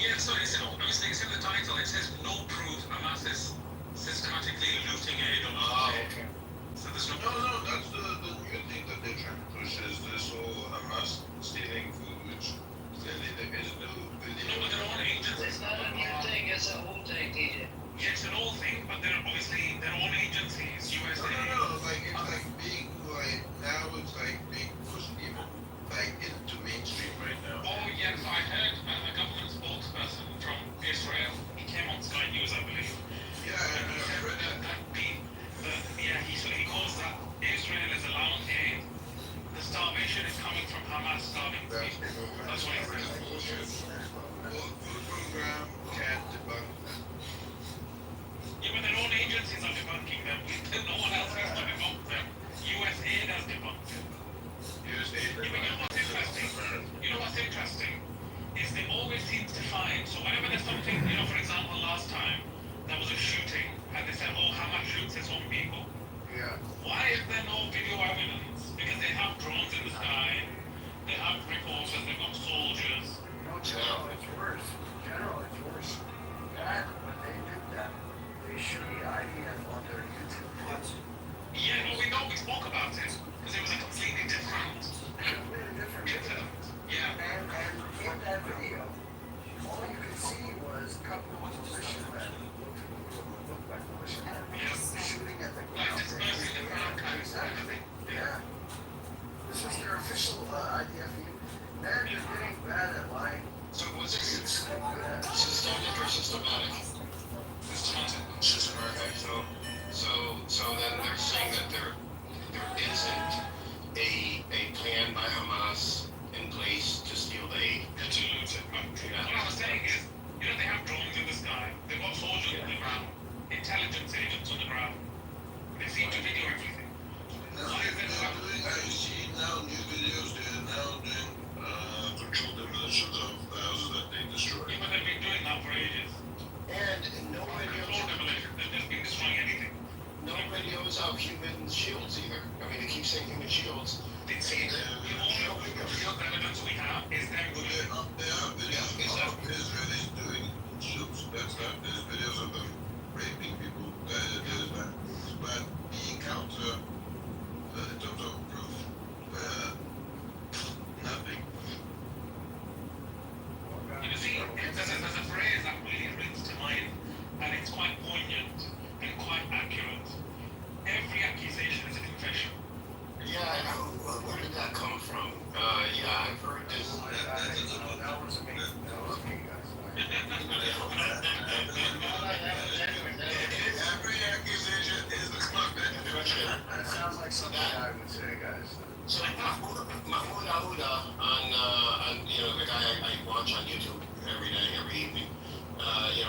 Speaker 8: Yeah, so obviously it's in the title. It says no proof Hamas is systematically looting aid or not.
Speaker 3: Okay.
Speaker 8: So there's no
Speaker 10: No,
Speaker 8: proof.
Speaker 10: that's the new thing that they're trying to push is this whole Hamas stealing food, which clearly there is no video.
Speaker 8: No, but their own agencies.
Speaker 9: It's not a new thing, it's an old thing, DJ.
Speaker 8: Yeah, it's an old thing, but they're obviously their own agencies, USAID.
Speaker 10: No, like it's like being like now it's like being pushed even like into mainstream right now.
Speaker 8: Oh yes, I heard a government spokesperson from Israel. He came on Sky News, I believe.
Speaker 10: Yeah,
Speaker 8: And he
Speaker 10: I
Speaker 8: said
Speaker 10: read that.
Speaker 8: he calls that Israel is allowing aid. The starvation is coming from Hamas starving people. That's what he said.
Speaker 10: Bullshit. Well, food program can't debunk that.
Speaker 8: Yeah, but their own agencies are debunking them. No one else has to debunk them. USAID has debunked it.
Speaker 10: USA
Speaker 8: Yeah, but you know what's interesting? Is they always seem to find, so whenever there's something, for example, last time, there was a shooting, and they said, oh, Hamas shoots its own people.
Speaker 10: Yeah.
Speaker 8: Why is there no video evidence? Because they have drones in the sky, they have reporters, they've got soldiers.
Speaker 9: No, General, it's worse. General, it's worse. That, when they did that, they should be IDF on their YouTube.
Speaker 8: Yeah, no, we spoke about it, because it was a completely different
Speaker 9: Completely different video.
Speaker 8: incident. Yeah.
Speaker 9: And in that video, all you could see was a couple of militiamen, looked like militiamen, shooting at the
Speaker 8: Like
Speaker 9: ground.
Speaker 8: dispersing the crowd kind of thing.
Speaker 9: Yeah. This is their official IDF. Man, you're getting bad at lying.
Speaker 3: So what's it?
Speaker 9: You're so good at it.
Speaker 3: Systemic or systematic? Systematic. So then they're saying that there isn't a plan by Hamas in place to steal aid.
Speaker 8: To loot it. But what I was saying is, they have drones in the sky, they've got soldiers
Speaker 7: human shields either. I mean, they keep saying human shields.
Speaker 8: They say that the only real evidence we have is them
Speaker 10: Well, there are videos of Israelis doing shoots. That's not, there's videos of them raping people. There's that. But the encounter, in terms of proof, nothing.
Speaker 8: You see, there's a phrase that really rings to mind, and it's quite poignant and quite accurate. Every accusation is a confession.
Speaker 7: Yeah, where did that come from? Yeah, I've heard this.
Speaker 2: That was me, guys.
Speaker 10: Every accusation is a confession.
Speaker 2: That sounds like something I would say, guys.
Speaker 7: So Mahmoud Aouda on the guy I watch on YouTube every day, every evening,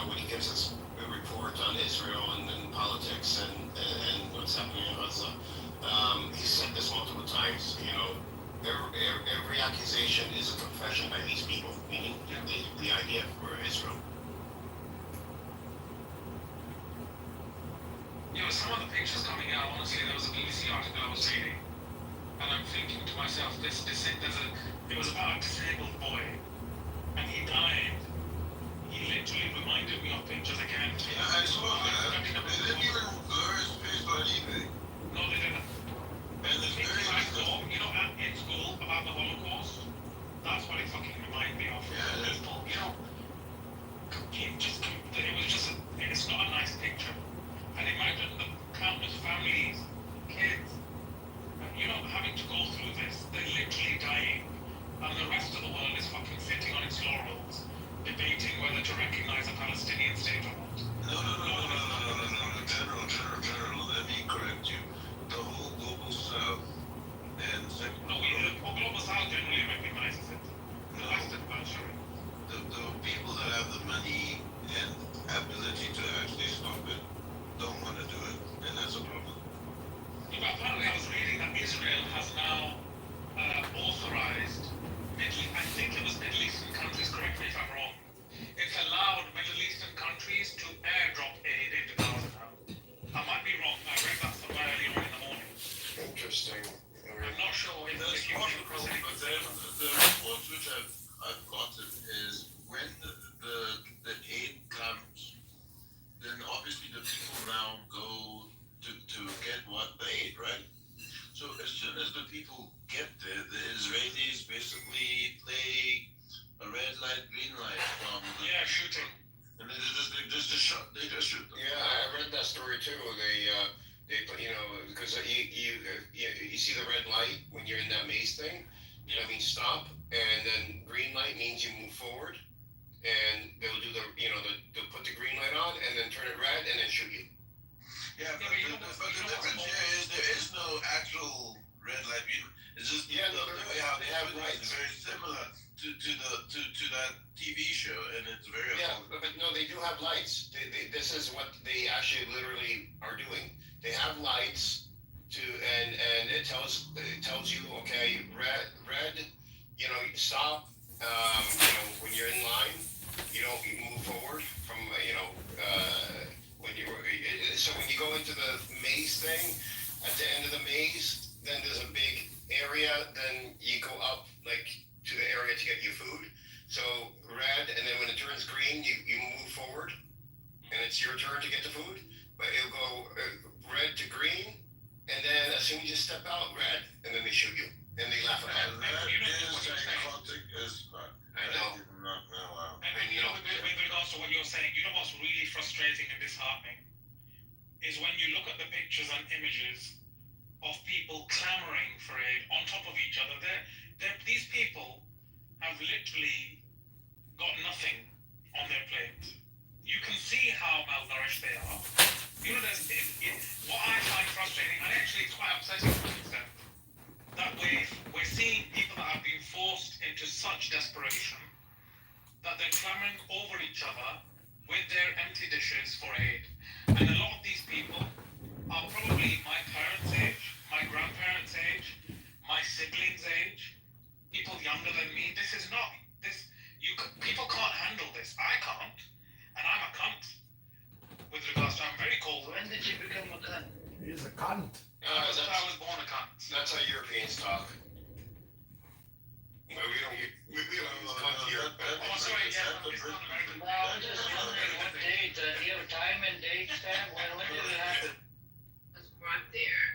Speaker 7: when he gives us a report on Israel and politics and what's happening in Gaza, he said this multiple times, every accusation is a confession by these people, meaning the idea for Israel.
Speaker 8: Some of the pictures coming out, honestly, there was a BBC article I was reading, and I'm thinking to myself, it was about a disabled boy, and he died. He literally reminded me of pictures again.
Speaker 10: Yeah, I saw that. They didn't even blur his face or anything.
Speaker 8: No, they didn't.
Speaker 10: And it's very
Speaker 8: I saw, in school about the Holocaust. That's what it fucking reminded me of.
Speaker 10: Yeah.
Speaker 8: People, it's not a nice picture. And imagine the countless families, kids, having to go through this. They're literally dying. And the rest of the world is fucking sitting on its laurels, debating whether to recognize a Palestinian state or not.
Speaker 10: No. General, let me correct you. The whole global south and
Speaker 8: Global South generally recognizes it. The Western world, sure.
Speaker 10: the people that have the money and ability to actually stop it don't want to do it, and that's a problem.
Speaker 8: Apparently I was reading that Israel has now authorized, I think it was Middle Eastern countries, correct me if I'm wrong, it's allowed Middle Eastern countries to airdrop aid into Gaza now. I might be wrong, I read that somewhere earlier on in the morning.
Speaker 7: Interesting.
Speaker 8: I'm not sure if
Speaker 10: That's
Speaker 8: you came
Speaker 10: possible,
Speaker 8: across any.
Speaker 10: but then the reports which I've gotten is when the aid comes, then obviously the people now go to get what the aid, right? So as soon as the people get there, the Israelis basically play a red light, green light from the
Speaker 8: Shooting.
Speaker 10: and they just shoot them.
Speaker 7: Yeah, I read that story too. They because you see the red light when you're in that maze thing. That means stop, and then green light means you move forward, and they'll do they'll put the green light on, and then turn it red, and then shoot you.
Speaker 10: Yeah, but the difference here is there is no actual red light. It's just the way how they have it is very similar to that TV show, and it's very
Speaker 7: but no, they do have lights. This is what they actually literally are doing. They have lights and it tells you, okay, red, stop. When you're in line, you move forward from when you go into the maze thing, at the end of the maze, then there's a big area. Then you go up to the area to get your food. So red, and then when it turns green, you move forward, and it's your turn to get the food. But it'll go red to green, and then as soon as you step out, red, and then they shoot you, and they laugh at it.
Speaker 10: that is psychotic as fuck.
Speaker 7: I know.
Speaker 8: With regards to what you're saying, what's really frustrating and disheartening is when you look at the pictures and images of people clamoring for aid on top of each other. These people have literally got nothing on their plate. You can see how malnourished they are. What I find frustrating, and actually it's quite upsetting to an extent, that we're seeing people that have been forced into such desperation that they're clamoring over each other with their empty dishes for aid. And a lot of these people are probably my parents' age, my grandparents' age, my siblings' age, people younger than me. People can't handle this. I can't. And I'm a cunt with regards to, I'm very cold.
Speaker 4: He's a cunt.
Speaker 8: I was born a cunt.
Speaker 1: That's how Europeans talk. We don't use cunt here.
Speaker 8: Oh, sorry, yeah, it's not American.
Speaker 9: Well, just limited what date, do you have a time and date stamp, when did it happen?
Speaker 5: Was brought there.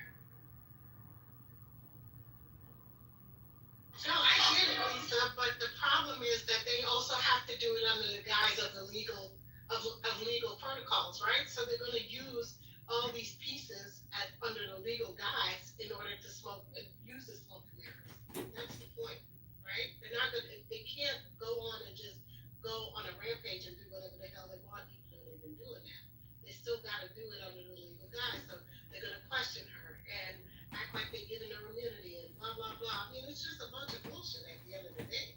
Speaker 11: No, I get it, Lisa, but the problem is that they also have to do it under the guise of the legal, of legal protocols, right? So they're gonna use all these pieces under the legal guise in order to use the smoke mirrors. That's the point, right? They're not gonna, they can't go on and just go on a rampage and do whatever the hell they want, even though they've been doing that. They still gotta do it under the legal guise, so they're gonna question her and act like they're giving her immunity and blah, blah, blah. I mean, it's just a bunch of bullshit at the end of the day.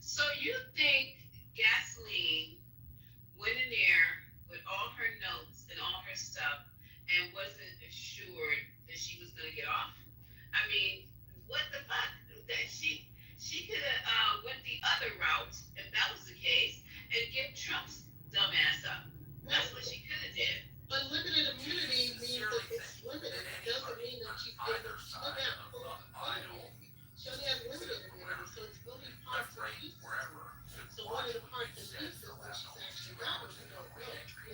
Speaker 5: So you think Gasoline went in there with all her notes and all her stuff and wasn't assured that she was gonna get off? I mean, what the fuck? That she could have went the other route if that was the case and get Trump's dumbass up. That's what she could have did.
Speaker 11: But limited immunity means that it's limited. It doesn't mean that she's able to still have full immunity. She only has limited immunity, so it's only parts and pieces. So what are the parts and pieces that she's actually got, we don't know.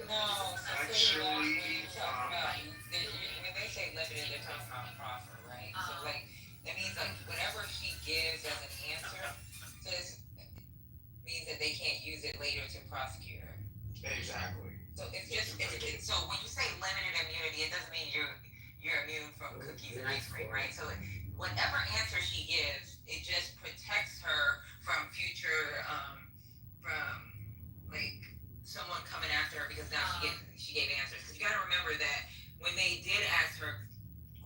Speaker 12: No,
Speaker 6: Actually,
Speaker 12: when they say limited, they're talking about proffer, right? So like, that means like whatever she gives as an answer, this means that they can't use it later to prosecute her.
Speaker 1: Exactly.
Speaker 12: So it's just, so when you say limited immunity, it doesn't mean you're immune from cookies and ice cream, right? So whatever answer she gives, it just protects her from future, from like someone coming after her because now she gave answers. Because you got to remember that when they did ask her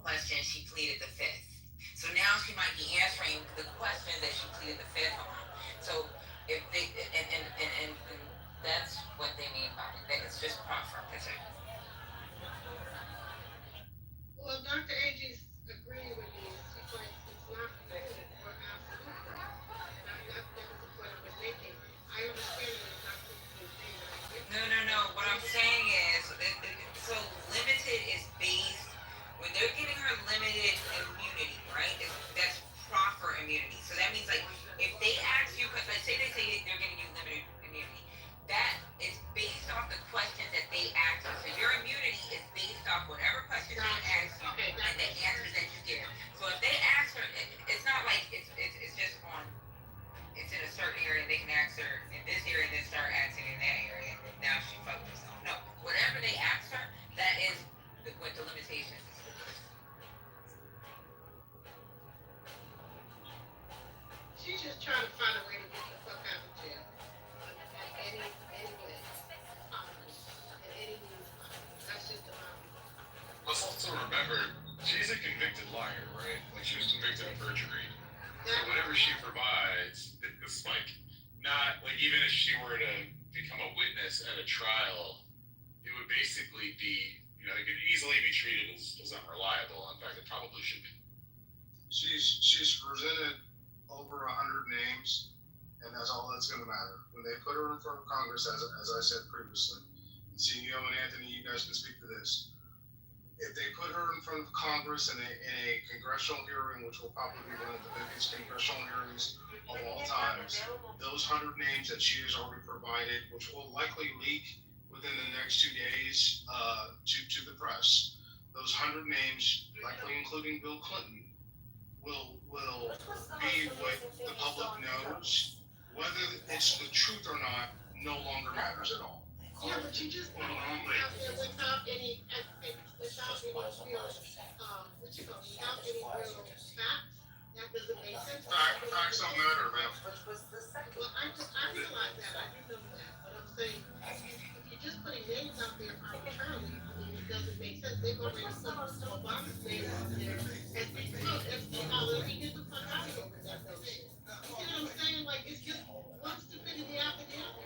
Speaker 12: questions, she pleaded the fifth. So now she might be answering the questions that she pleaded the fifth on. So if they and that's what they mean by it. That it's just proffer. That's it.
Speaker 11: Well, Dr. Agee's agreeing with me. She's like, it's not limited or absolute. And that was the point I was making. I understand that it's not the thing that I get.
Speaker 12: No. What I'm saying is, so limited is based when they're giving her limited immunity, right? That's proffer immunity. So that means like if they ask you, because like say they're giving you limited immunity, that is based off the questions that they ask you. So your immunity is based off whatever questions they ask you and the answers that you give. So if they ask her, it's not like it's just on. It's in a certain area, they can ask her in this area, then start asking in that area. Now she fucked herself. No, whatever they ask her, that is what the limitations is.
Speaker 11: She's just trying to find a way to get the fuck out of jail. Any way possible. In any means possible. That's just the problem.
Speaker 6: let's also remember, she's a convicted liar, right? Like she was convicted of perjury. So whatever she provides, it's like not like even if she were to become a witness at a trial, it would basically be, it could easily be treated as unreliable. In fact, it probably should be.
Speaker 13: She's presented over 100 names, and that's all that's going to matter. When they put her in front of Congress, as I said previously, CEO and Anthony, you guys can speak to this. If they put her in front of Congress in a congressional hearing, which will probably be one of the biggest congressional hearings of all times, those 100 names that she has already provided, which will likely leak within the next 2 days to the press, those 100 names, likely including Bill Clinton, will be what the public knows. Whether it's the truth or not no longer matters at all.
Speaker 11: Yeah, but you just put it out there without any real, without any real facts. That doesn't make sense.
Speaker 13: Facts don't matter, man.
Speaker 11: Well, I realize that. I do know that. But I'm saying, if you're just putting names out there arbitrarily, I mean, it doesn't make sense. They've already put Obama's name out there. And let me get the fuck out of here with that bullshit. You know what I'm saying? Like, it's just one stupidity after the other.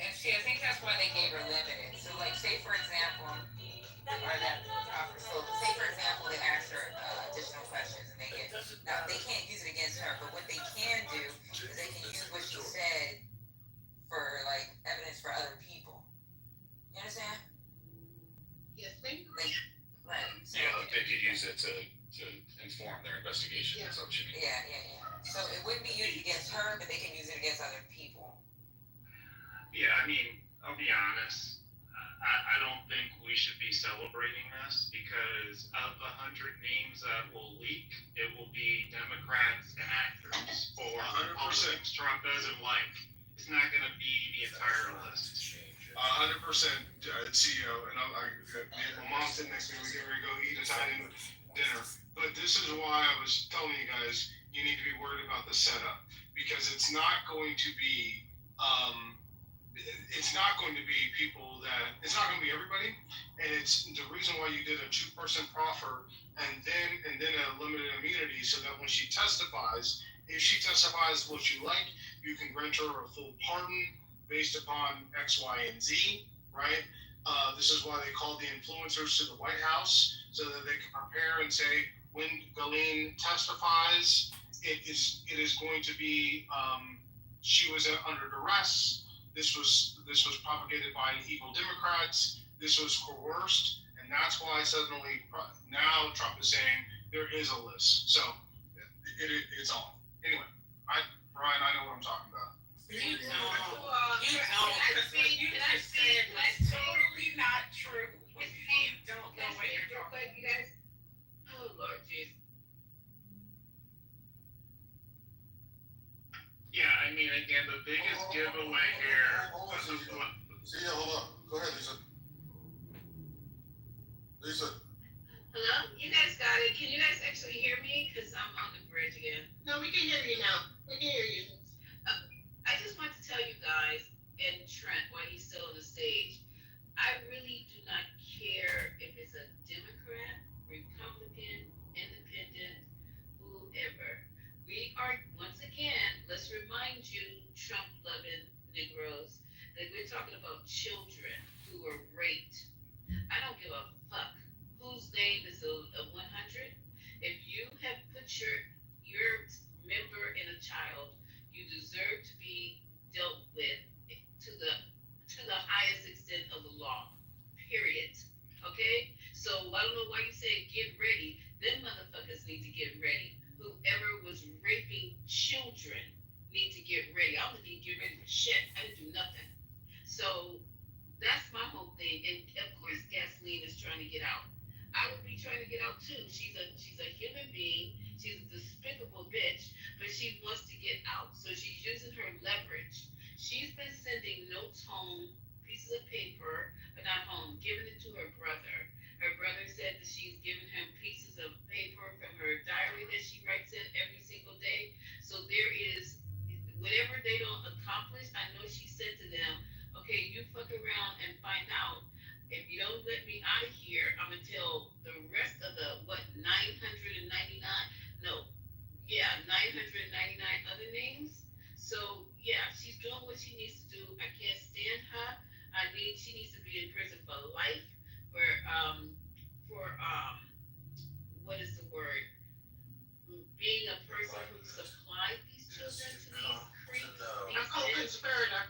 Speaker 12: And see, I think that's why they gave her limited. So like, say for example, or that proffer. So say for example, they ask her additional questions and they get, now they can't use it against her, but what they can do is they can use what she said for like evidence for other people. You understand?
Speaker 11: Yes, thank you.
Speaker 12: Like, right.
Speaker 1: Yeah, they could use it to inform their investigation, that's what you mean.
Speaker 12: Yeah. So it wouldn't be used against her, but they can use it against other people.
Speaker 6: Yeah, I mean, I'll be honest. I don't think we should be celebrating this because of the 100 names that will leak, it will be Democrats and actors or
Speaker 13: 100%.
Speaker 6: politics Trump doesn't like. It's not going to be the entire list.
Speaker 13: 100%, CEO, and my mom's sitting next to me. We get ready to go eat Italian dinner. But this is why I was telling you guys you need to be worried about the setup because it's not going to be people that it's not going to be everybody, and it's the reason why you did a 2-person proffer and then a limited immunity so that when she testifies, if she testifies what you like, you can grant her a full pardon based upon X, Y, and Z, right? This is why they called the influencers to the White House so that they can prepare and say when Ghislaine testifies, it is going to be she was under duress. This was propagated by evil Democrats. This was coerced, and that's why suddenly now Trump is saying there is a list. So it's on. Anyway, Brian, I know what I'm talking about.
Speaker 8: You don't. That's totally not true. You don't know what you're talking about.
Speaker 11: You guys. Oh Lord Jesus.
Speaker 6: Yeah, I mean, again, the biggest giveaway here.
Speaker 10: Hold on, hold on. Go ahead, Lisa. Lisa.
Speaker 11: Hello? You guys got it. Can you guys actually hear me? Because I'm on the bridge again. No, we can hear you now. We can hear you. I just want to tell you guys, and Trent, while he's still on the stage, I really do not care if it's a Democrat, Republican, Independent, whoever. We are, once again, let's remind you, Trump-loving Negroes, that we're talking about children who were raped. I don't give a fuck whose name is a 100. If you have put your member in a child, you deserve to be dealt with to the highest extent of the law. Period. Okay? So I don't know why you say get ready. Them motherfuckers need to get ready. Whoever was raping children need to get ready. I don't even get ready for shit. I didn't do nothing. So that's my whole thing. And of course, Gasoline is trying to get out. I would be trying to get out too. She's a human being. She's a despicable bitch, but she wants to get out. So she's using her leverage. She's been sending notes home, pieces of paper, but not home, giving it to her brother. Her brother said that she's giving him pieces of paper from her diary that she writes in every single day. So there is, whatever they don't accomplish, I know she said to them, okay, you fuck around and find out. If you don't let me out of here, I'm gonna tell the rest of the, 999? No, yeah, 999 other names. So yeah, she's doing what she needs to do. I can't stand her. She needs to be in prison for life for what is the word? Being a person who supplied these children to these creeps.
Speaker 8: A co-conspirator.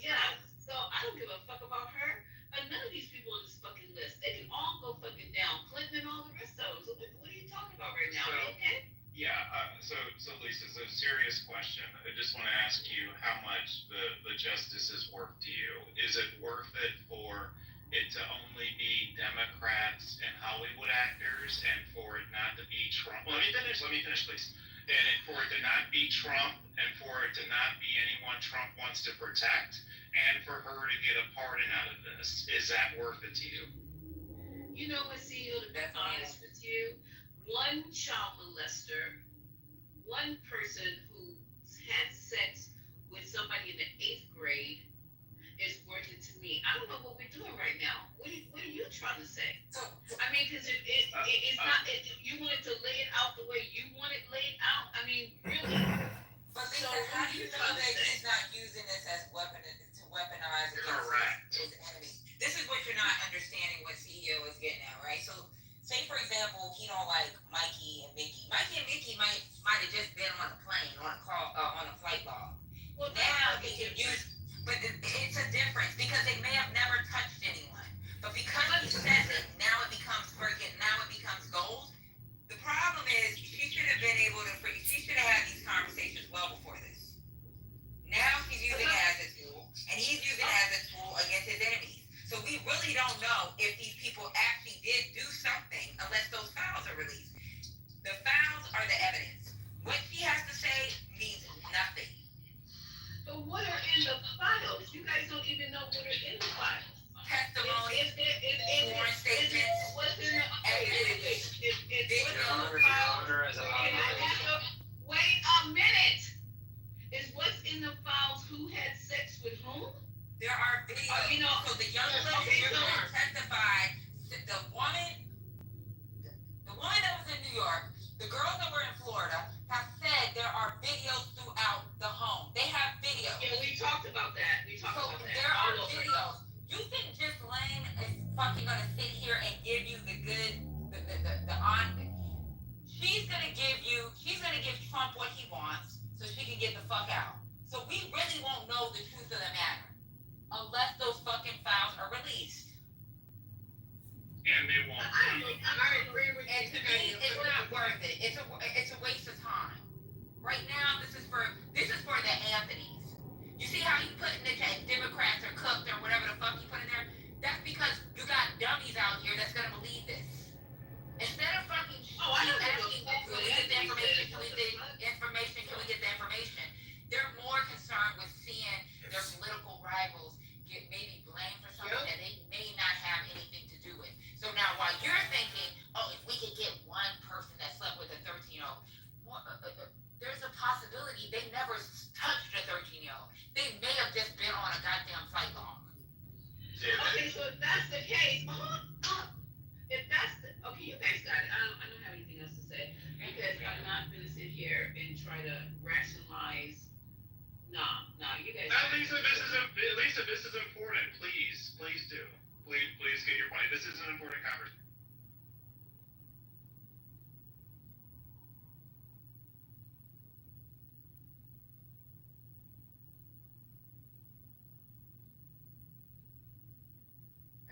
Speaker 11: Yeah. So I don't give a fuck about her. And none of these people on this fucking list. They can all go fucking down. Clinton and all the rest of them. So what are you talking about right now?
Speaker 6: So-
Speaker 11: Okay?
Speaker 6: Yeah, so Lisa, it's a serious question. I just want to ask you how much the justice is worth to you. Is it worth it for it to only be Democrats and Hollywood actors and for it not to be Trump? Well, let me finish, please. And for it to not be Trump and for it to not be anyone Trump wants to protect and for her to get a pardon out of this. Is that worth it to you?
Speaker 11: You know what, CEO, to be honest with you, one child molester, one person who had sex with somebody in the 8th grade is worth it to me. I don't know what we're doing right now. What are you trying to say? I mean, because it's not, you wanted to lay it out the way you want it laid out. I mean, really.
Speaker 12: But
Speaker 11: So
Speaker 12: Lisa, how
Speaker 11: what
Speaker 12: do you
Speaker 11: are you
Speaker 12: know
Speaker 11: trying to
Speaker 12: that
Speaker 11: say?
Speaker 12: he's not using this as to weaponize against
Speaker 6: Correct.
Speaker 12: his enemy? This is what you're not understanding what CEO is getting at, right? So say for example, he don't like Mikey and Mickey. Mikey and Mickey might have just been on a plane, on a flight log.
Speaker 11: Well,
Speaker 12: Now he can use, but it's a difference because they may have never touched anyone. But because he says it, now it becomes freaking unless those files are released. The files are the evidence. What she has to say means nothing.
Speaker 11: But what are in the files? You guys don't even know what are in the files.
Speaker 12: Testimony, sworn statements,
Speaker 11: What's in the
Speaker 12: evidence,
Speaker 11: wait a minute. Is what's in the files who had sex with whom?
Speaker 12: There are videos. So the young lady testified. The woman that was in New York, the girls that were in Florida, have said there are videos throughout the home. They have videos.
Speaker 11: Yeah, we talked about that.
Speaker 12: There are videos. You think just Lane is fucking gonna sit here and give you the good, the on? She's gonna give Trump what he wants so she can get the fuck out. So we really won't know the truth of the matter unless those fucking files are released.
Speaker 8: And they won't.
Speaker 11: I agree with you.
Speaker 12: And to me, it's not worth it. It's a waste of time. Right now, this is for the Anthonys. You see how you put in the chat, Democrats are cooked or whatever the fuck you put in there? That's because you got dummies out here that's gonna believe this. Instead of fucking asking, can we get the information? Can we get the information? They're more concerned with seeing their political rivals get maybe blamed for something that they may not have anything to do with. So now while you're thinking, oh, if we could get one person that slept with a 13-year-old, there's a possibility they never touched a 13-year-old. They may have just been on a goddamn flight log.
Speaker 11: Okay, so if that's the case, okay, you guys got it. I don't have anything else to say because I'm not gonna sit here and try to rationalize. Nah, you guys.
Speaker 8: At least if this is important, please do. Please get your point. This is an important conversation.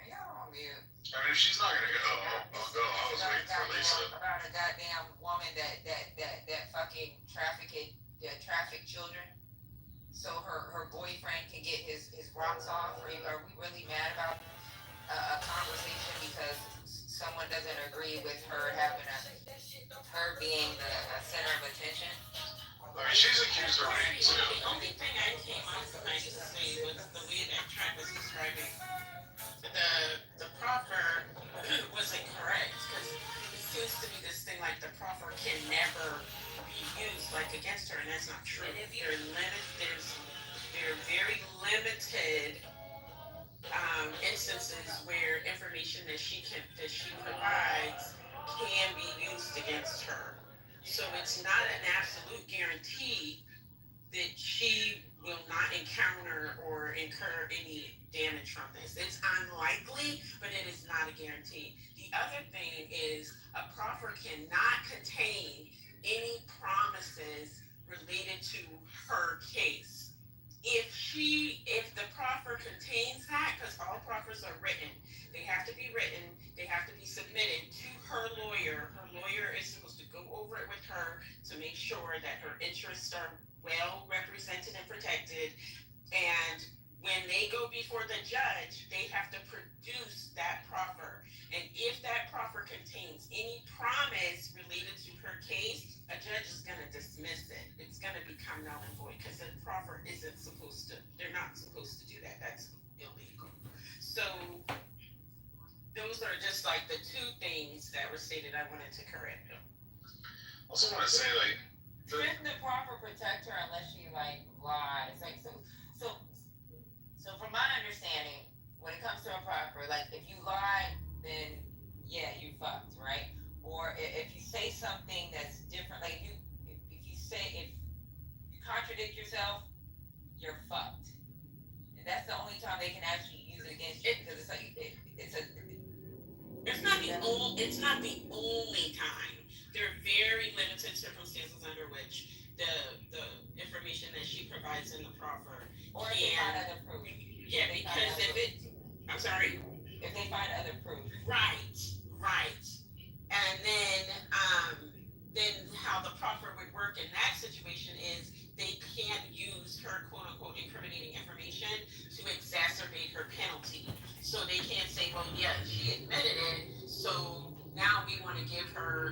Speaker 12: Y'all on mute.
Speaker 6: I mean, if she's not gonna go, I'll go. I was waiting for Lisa.
Speaker 12: About a goddamn woman that fucking traffic children, so her boyfriend can get his rocks off. Are we really mad about a conversation because someone doesn't agree with her being the center of attention?
Speaker 6: I mean, she's accused of rape too.
Speaker 14: The only thing I came off tonight to say was the way that Trump was describing the proffer wasn't correct because it seems to be this thing like the proffer can never be used like against her, and that's not true. There are very limited instances where information that she provides can be used against her. So it's not an absolute guarantee that she will not encounter or incur any damage from this. It's unlikely, but it is not a guarantee. The other thing is a proffer cannot contain any promises related to her case. If the proffer contains that, because all proffers are written, they have to be written, they have to be submitted to her lawyer. Her lawyer is supposed to go over it with her to make sure that her interests are well represented and protected. And when they go before the judge, they have to produce that proffer. And if that proffer contains any promise related to her case, a judge is going to dismiss it. It's going to become null and void because the proffer they're not supposed to do that. That's illegal. So those are just like the two things that were stated I wanted to correct.
Speaker 6: Also want to say, like,
Speaker 12: Shouldn't the proffer protect her unless she lies? So from my understanding, when it comes to a proffer, if you lie, then yeah, you fucked, right? Or if you say something that's different, if you contradict yourself, you're fucked. And that's the only time they can actually use it against you because
Speaker 14: it's not the only time. There are very limited circumstances under which the information that she provides in the proffer
Speaker 12: or if they find other proof.
Speaker 14: Yeah, because I'm sorry.
Speaker 12: If they find other proof.
Speaker 14: Right. And then how the proffer would work in that situation is they can't use her quote unquote incriminating information to exacerbate her penalty. So they can't say, well, yeah, she admitted it, so now we want to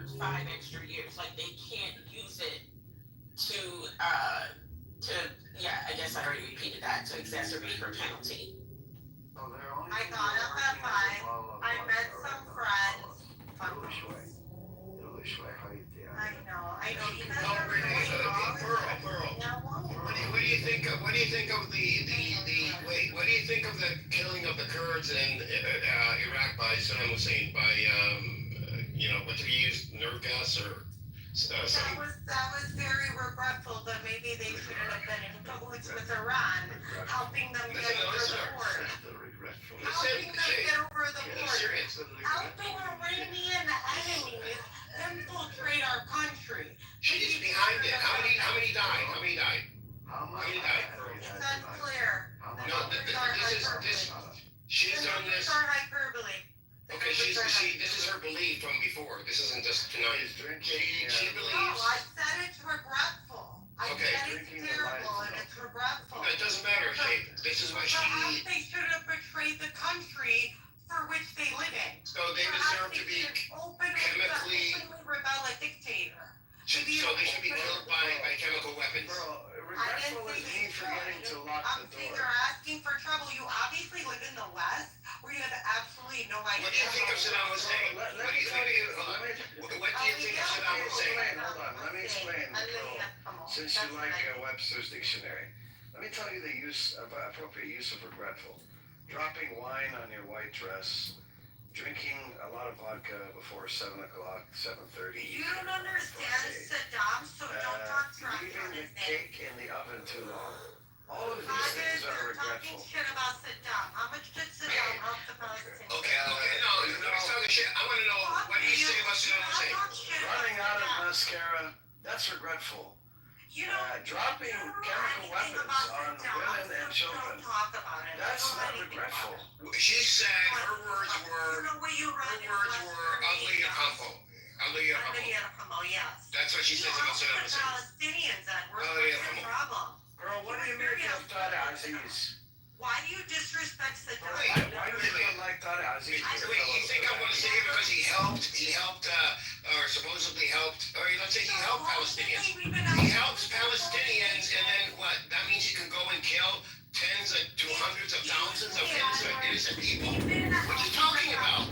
Speaker 14: served 5 extra years. Like they can't use it to yeah, I guess I already repeated that, to exacerbate her penalty.
Speaker 11: I got up at 5. I met some friends. I know. You guys are
Speaker 1: Pearl. What do you think of the killing of the Kurds in Iraq by Saddam Hussein what did he use, nerve gas or something?
Speaker 11: That was very regretful, but maybe they shouldn't have been in cahoots with Iran, helping them get over the border. Helping them get over the border. Helping Iranian enemies infiltrate our country.
Speaker 1: She's behind it. How many died?
Speaker 11: It's unclear.
Speaker 1: No, she's done this.
Speaker 11: Are hyperbole.
Speaker 1: Okay, this is her belief from before. This isn't just tonight. She believes.
Speaker 11: No, I said it's regretful. I
Speaker 1: Okay.
Speaker 11: said it's terrible and it's regretful.
Speaker 1: It doesn't matter, Kate. This is what she.
Speaker 11: Perhaps they should have betrayed the country for which they live in.
Speaker 1: So they deserve to be chemically.
Speaker 11: Openly rebel a dictator.
Speaker 1: So they should be killed by chemical weapons.
Speaker 11: Regretful is me forgetting to lock the door. They're asking for trouble. You obviously live in the West, where you have absolutely no idea.
Speaker 1: What do you think of Saddam Hussein? What do you think of Saddam Hussein?
Speaker 9: Hold on, let me explain. Since you like Webster's dictionary, let me tell you the appropriate use of regretful. Dropping wine on your white dress, drinking a lot of vodka before 7 o'clock, 7:30.
Speaker 11: You don't understand Saddam, so don't talk trash
Speaker 9: Leaving
Speaker 11: on
Speaker 9: the
Speaker 11: his name.
Speaker 9: cake in the oven too long. All of these
Speaker 11: Others
Speaker 9: things are
Speaker 11: are talking
Speaker 9: regretful.
Speaker 11: shit about Saddam. How much did Saddam help the Palestinians?
Speaker 1: Okay, no, nobody's talking shit. I want to know what do you say about Saddam Hussein?
Speaker 9: Running out of mascara, that's regretful. Dropping chemical weapons on women and children, that's not regretful.
Speaker 1: She said her words were ugly and humble. Ugly and humble.
Speaker 11: Yes.
Speaker 1: That's what she says about Saddam Hussein.
Speaker 11: Palestinians and we're the problem.
Speaker 9: Girl, what do you mean you have Tada Aziz?
Speaker 11: Why do you disrespect Saddam?
Speaker 9: Why do you like Tada Aziz?
Speaker 1: Wait, you think I want to say it because he helped, or supposedly helped, or let's say he helped Palestinians. He helps Palestinians, and then what? That means he can go and kill tens to hundreds of thousands of innocent people? What are you talking about?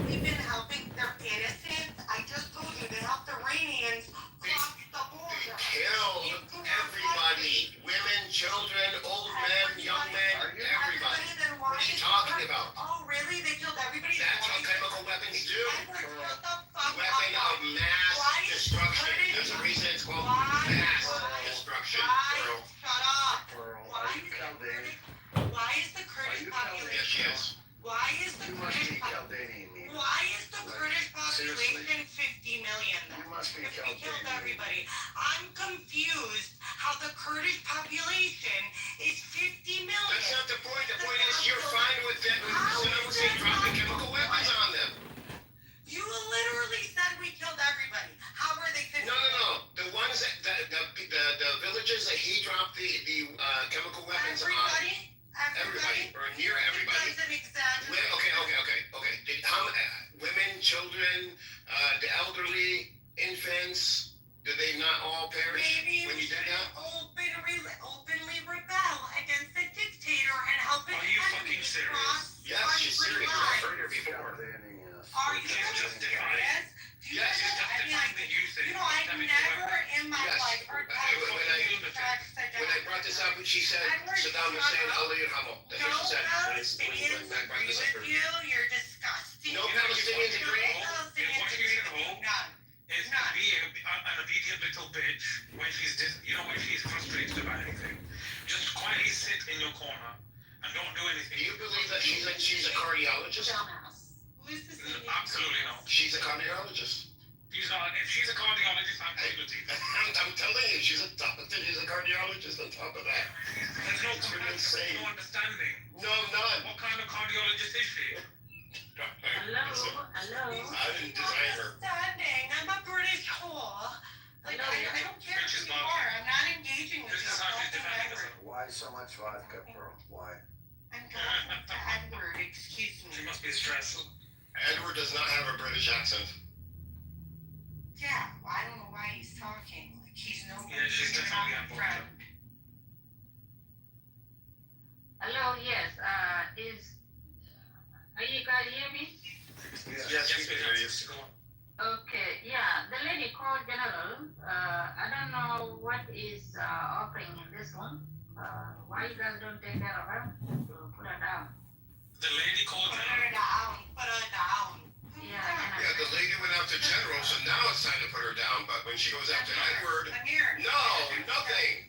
Speaker 11: We've been helping their innocent. I just told you they helped Iranians cross the border.
Speaker 1: They killed everybody. Women, children, old men, young men, everybody. What are you talking about?
Speaker 11: Oh, really? They killed everybody?
Speaker 1: That's what chemical weapons do.
Speaker 11: Edward, shut the fuck
Speaker 1: Weapon
Speaker 11: up.
Speaker 1: of mass destruction. There's a reason it's called mass destruction. Pearl.
Speaker 11: Shut up.
Speaker 9: Are you Chaldean?
Speaker 11: Why is the Kurdish population?
Speaker 1: Yes.
Speaker 11: Why is the
Speaker 9: You must
Speaker 11: Kurdish
Speaker 9: be Chaldean.
Speaker 11: Why is the Kurdish population 50 million?
Speaker 9: You must be
Speaker 11: If we killed
Speaker 9: Chaldean.
Speaker 11: everybody. I'm confused how the Kurdish population is 50 million.
Speaker 1: That's not the point. The point is you're fine with them. Saddam Hussein dropping chemical weapons on them.
Speaker 11: You literally said we killed everybody. How are they 50
Speaker 1: No. The ones the villages that he dropped the chemical weapons on. Everybody, or near everybody.
Speaker 11: Doesn't exaggerate.
Speaker 1: Okay. Women, children, the elderly, infants, did they not all perish
Speaker 11: Maybe
Speaker 1: when you did that?
Speaker 11: openly rebel against the dictator and help his
Speaker 8: Are you
Speaker 11: enemies
Speaker 8: fucking serious?
Speaker 11: cross
Speaker 1: Yes, she's
Speaker 11: country
Speaker 1: serious.
Speaker 11: lines.
Speaker 1: I've heard her before.
Speaker 11: Are you
Speaker 8: She's justified.
Speaker 11: serious? Do you
Speaker 1: Yes,
Speaker 11: know
Speaker 1: she's
Speaker 11: what I mean?
Speaker 8: justifying the usage.
Speaker 11: I never in my
Speaker 1: Yes.
Speaker 11: life heard
Speaker 1: When I brought this up, she said Saddam Hussein, Allah Yarhamu. That's what she said.
Speaker 11: Palestinians
Speaker 1: When I brought
Speaker 11: agree
Speaker 1: this up.
Speaker 11: with you. You're disgusting.
Speaker 1: No Palestinians agree.
Speaker 8: What you should hope is to be an obedient little bitch when she's frustrated about anything. Just quietly sit in your corner and don't do anything.
Speaker 1: Do you believe that she's a cardiologist?
Speaker 11: Dumbass. Who is this idiot?
Speaker 8: Absolutely not.
Speaker 1: She's a cardiologist.
Speaker 8: She's not. If she's a cardiologist, I'm guilty.
Speaker 1: I'm telling you, she's a doctor. She's a cardiologist on top of that.
Speaker 8: There's no understanding.
Speaker 1: No, none.
Speaker 8: What kind of cardiologist is she?
Speaker 5: Hello.
Speaker 1: I didn't design her.
Speaker 11: Understanding. I'm a British whore. Like, I don't care
Speaker 8: Which
Speaker 11: who
Speaker 8: is
Speaker 11: you
Speaker 8: not-
Speaker 11: are. I'm not engaging with
Speaker 8: This
Speaker 11: you.
Speaker 8: is how she's
Speaker 11: Don't
Speaker 8: defending
Speaker 11: ever.
Speaker 8: herself.
Speaker 9: Why so much vodka, Pearl? Why?
Speaker 11: I'm talking to Edward. Excuse
Speaker 8: She
Speaker 11: me.
Speaker 8: must be stressed.
Speaker 1: Edward does not have a British accent.
Speaker 11: Yeah, well, I don't know why he's talking. Like he's nobody.
Speaker 2: Yeah, she's
Speaker 11: He's
Speaker 2: definitely
Speaker 11: not
Speaker 2: on
Speaker 11: my
Speaker 2: both.
Speaker 11: friend. Hello, yes. Are you guys hear me?
Speaker 2: Yes, we can hear you.
Speaker 11: Okay, yeah. The lady called General. I don't know what is offering in this one. Why you guys don't take care of her to put her down?
Speaker 2: The lady called
Speaker 11: Put her down. Put her down. Yeah,
Speaker 1: Yeah, the lady went after General, so now it's time to put her down. But when she goes after Edward,
Speaker 11: Amir.
Speaker 1: no, nothing.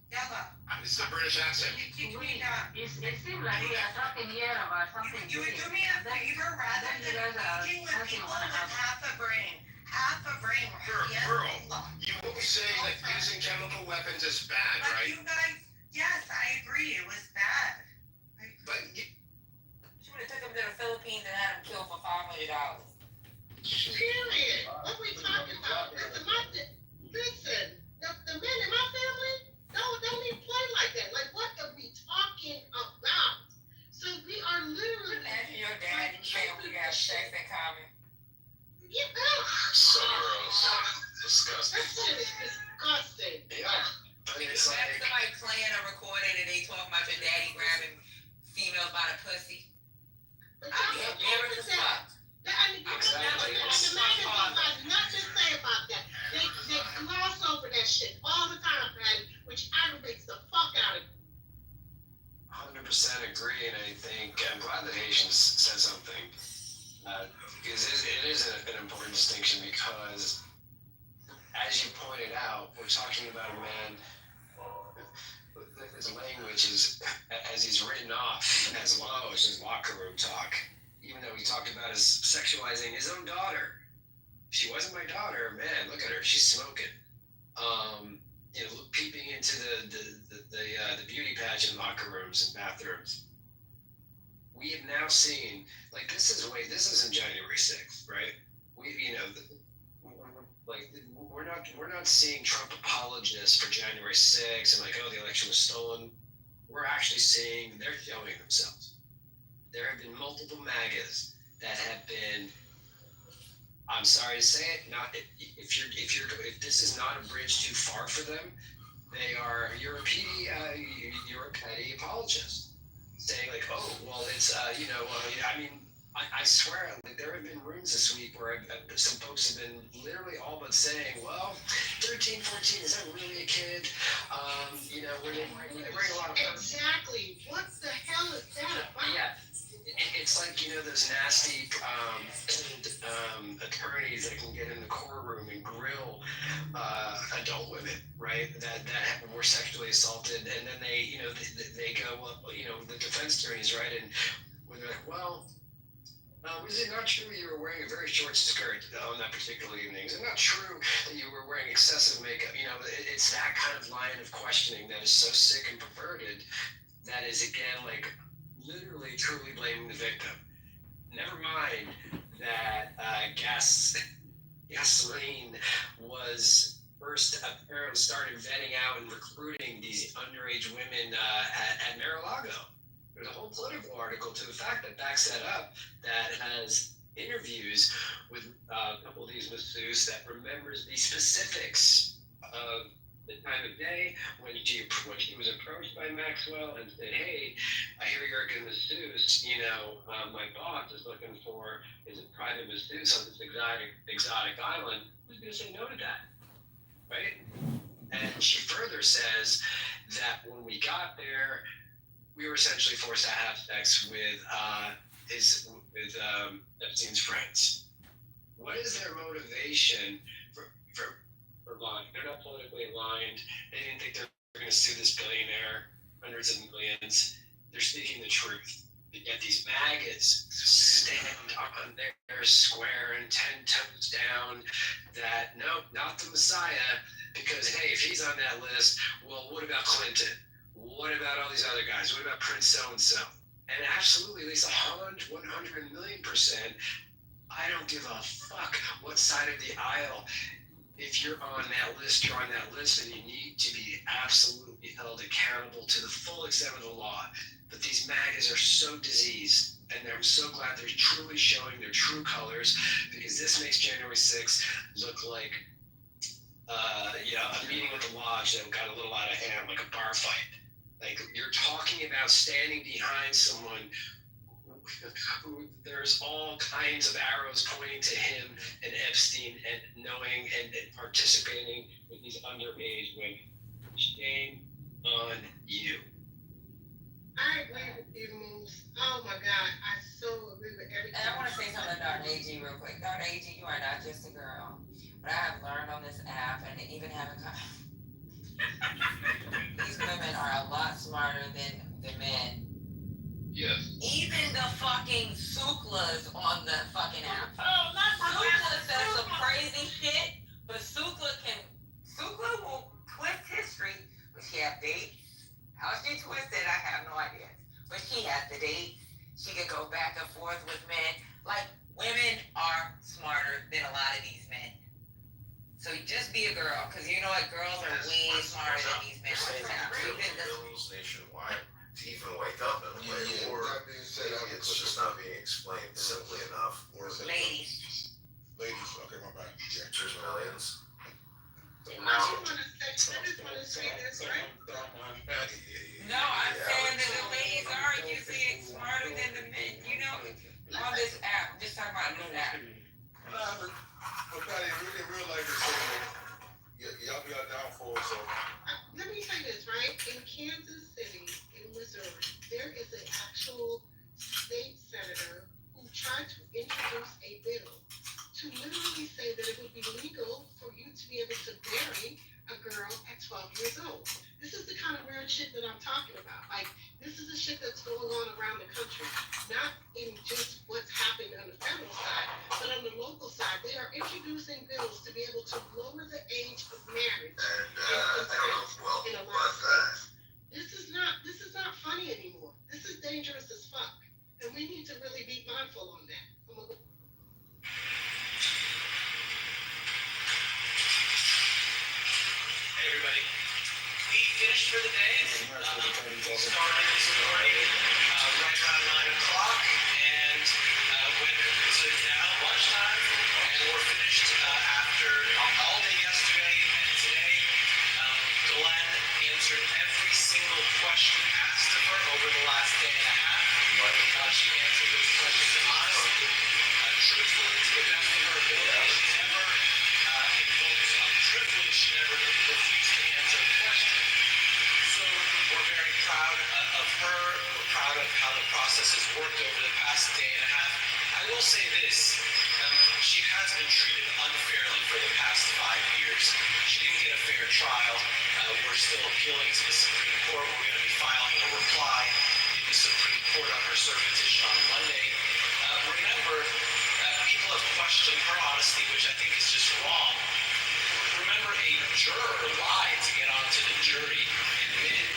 Speaker 11: Yalla.
Speaker 1: It's the British accent.
Speaker 11: It seems like we are talking here about something. You would do me a favor rather than speaking with people with half a brain. Half a brain.
Speaker 1: Girl, you will say that using chemical weapons is bad,
Speaker 11: But
Speaker 1: right?
Speaker 11: you guys, yes, I agree. It was bad.
Speaker 1: But
Speaker 12: She would have took him to the Philippines and had him killed for $500.
Speaker 11: Period. What we talking about? Listen, the men in my family don't even play like that. Like, what are we talking about? So we are literally.
Speaker 12: Imagine your dad and family have sex in common.
Speaker 11: Yeah.
Speaker 1: so gross. Disgusting.
Speaker 11: That shit is disgusting.
Speaker 1: Yeah. I mean, it's
Speaker 12: Imagine
Speaker 1: like,
Speaker 12: somebody playing or recording and they talking about your daddy grabbing females by the pussy.
Speaker 11: But
Speaker 12: I'd be
Speaker 11: y'all
Speaker 12: embarrassed as fuck.
Speaker 11: And the Americans got nothing to say about that. They gloss over that shit all the time, Patty, which aggravates the fuck out of me.
Speaker 15: 100% agree, and I think I'm glad that Haitians said something. Because it is an important distinction because, as you pointed out, we're talking about a man. His language is, as he's written off as low as his locker room talk. Even though he talked about his sexualizing his own daughter. She wasn't my daughter, man. Look at her, she's smoking. Peeping into the beauty pageant locker rooms and bathrooms. We have now seen, like, this isn't January 6th, right? We're not seeing Trump apologists for January 6th and like, oh, the election was stolen. We're actually seeing they're showing themselves. There have been multiple MAGAs that have been, I'm sorry to say it, if this is not a bridge too far for them, you're a petty apologist, saying like, oh, well, it's I mean, I swear, like, there have been rooms this week where some folks have been literally all but saying, well, 13, 14, is that really a kid? We're bring a lot of
Speaker 11: Exactly. What the hell is that about?
Speaker 15: Yeah. It's like, those nasty attorneys that can get in the courtroom and grill adult women, right? That were sexually assaulted, and then they go, well, the defense attorneys, right? And when they're like, well, is it not true you were wearing a very short skirt on that particular evening? Is it not true that you were wearing excessive makeup? It's that kind of line of questioning that is so sick and perverted that is, again, like, literally truly blaming the victim. Never mind that gasoline was first apparently started vetting out and recruiting these underage women at Mar-a-Lago. There's a whole political article to the fact that backs that up, that has interviews with a couple of these masseuses that remembers the specifics of the time of day when she was approached by Maxwell and said, hey, I hear you're a masseuse, my boss is looking for is a private masseuse on this exotic island. Who's going to say no to that, right? And she further says that when we got there, we were essentially forced to have sex with Epstein's friends. What is their motivation for lying? They're not politically aligned. They didn't think they're going to sue this billionaire hundreds of millions. They're speaking the truth. Yet these maggots stand on their square and 10 toes down that, no, not the Messiah, because, hey, if he's on that list, well, what about Clinton? What about all these other guys? What about Prince so-and-so? And absolutely, at least 100 million%, I don't give a fuck what side of the aisle. If you're on that list, you're on that list, and you need to be absolutely held accountable to the full extent of the law. But these MAGAs are so diseased And I'm so glad they're truly showing their true colors, because this makes January 6th look like a meeting with the lodge that got a little out of hand, like a bar fight. Like, you're talking about standing behind someone who there's all kinds of arrows pointing to him and Epstein, and knowing and participating with these underage women. Shame on you.
Speaker 11: I agree with you, Moose. Oh my God, I so agree with everything.
Speaker 12: And I want to say something to Dr. AG real quick. Dr. AG, you are not just a girl. But I have learned on this app, and even having these women are a lot smarter than the men.
Speaker 10: Yes.
Speaker 12: Even the fucking Suklas on the fucking app.
Speaker 14: Oh, not
Speaker 12: Sukla says some crazy shit, but Sukla will twist history, but she have dates. How she twisted, I have no idea. But she has the dates. She could go back and forth with men. Like, women are smarter than a lot of these men. So just be a girl, because you know what? Girls are way smarter than these men on this app.
Speaker 16: Bills nationwide to even wake up in a way, or
Speaker 10: That being said,
Speaker 16: maybe it's just not being explained simply enough.
Speaker 12: Ladies.
Speaker 10: Okay, my bad. Yeah.
Speaker 16: There's millions.
Speaker 11: I just want to say this, right?
Speaker 12: No, I'm saying that the ladies are usually smarter than the men. You know, on this app. I'm just talking about this app.
Speaker 10: But Patty, in real life, y'all be out down for so.
Speaker 11: Let me say this, right? In Kansas City, in Missouri, there is an actual state senator who tried to introduce a bill to literally say that it would be legal for you to be able to marry a girl at 12 years old. This is the kind of weird shit that I'm talking about. Like, this is the shit that's going on around the country. Not in just what's happened on the federal side, but on the local side. They are introducing bills to be able to lower the age of marriage and consent in a lot of states. This is not funny anymore. This is dangerous as fuck. And we need to really be mindful on that.
Speaker 1: Hey everybody, we finished for the day. We started this morning right around 9 o'clock and went to now lunchtime, and we're finished after all day yesterday and today. Glenn answered every single question asked of her over the last day and a half. She answered those questions honestly, truthfully, to the best of her ability. She never invoked privilege. She never refused to answer a question. So we're very proud of her. We're proud of how the process has worked over the past day and a half. I will say this. She has been treated unfairly for the past 5 years. She didn't get a fair trial. We're still appealing to the Supreme Court. We're going to be filing a reply in the Supreme Court on her cert petition on Monday. Remember, people have questioned her honesty, which I think is just wrong. Remember, a juror lied to get onto the jury, admitted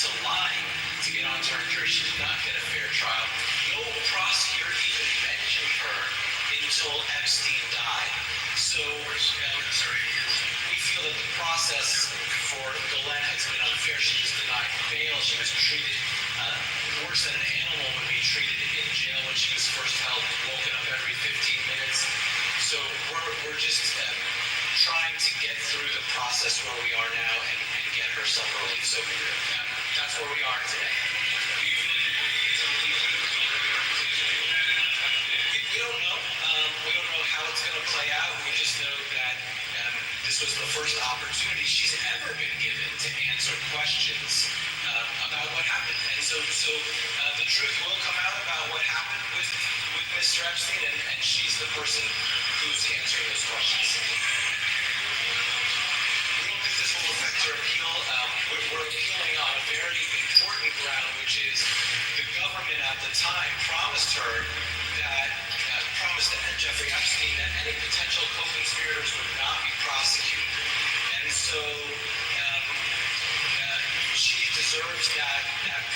Speaker 1: to lying to get onto her jury. She did not get a fair trial. No prosecutor even mentioned her until Epstein died. So we feel that the process for Ghislaine has been unfair. She was denied bail. She was treated worse than an animal would be treated in jail when she was first held, woken up every 15 minutes. So we're just trying to get through the process where we are now and get her some relief. So that's where we are today. We don't know. We don't know how it's going to play out. We just know that this was the first opportunity she's ever been given to answer questions about what happened. And so the truth will come out about what happened with Mr. Epstein, and she's the person who's answering those questions. We don't think this will affect her appeal. We're appealing on a very important ground, which is the government at the time promised Jeffrey Epstein that any potential co-conspirators would not be prosecuted. And so she deserves that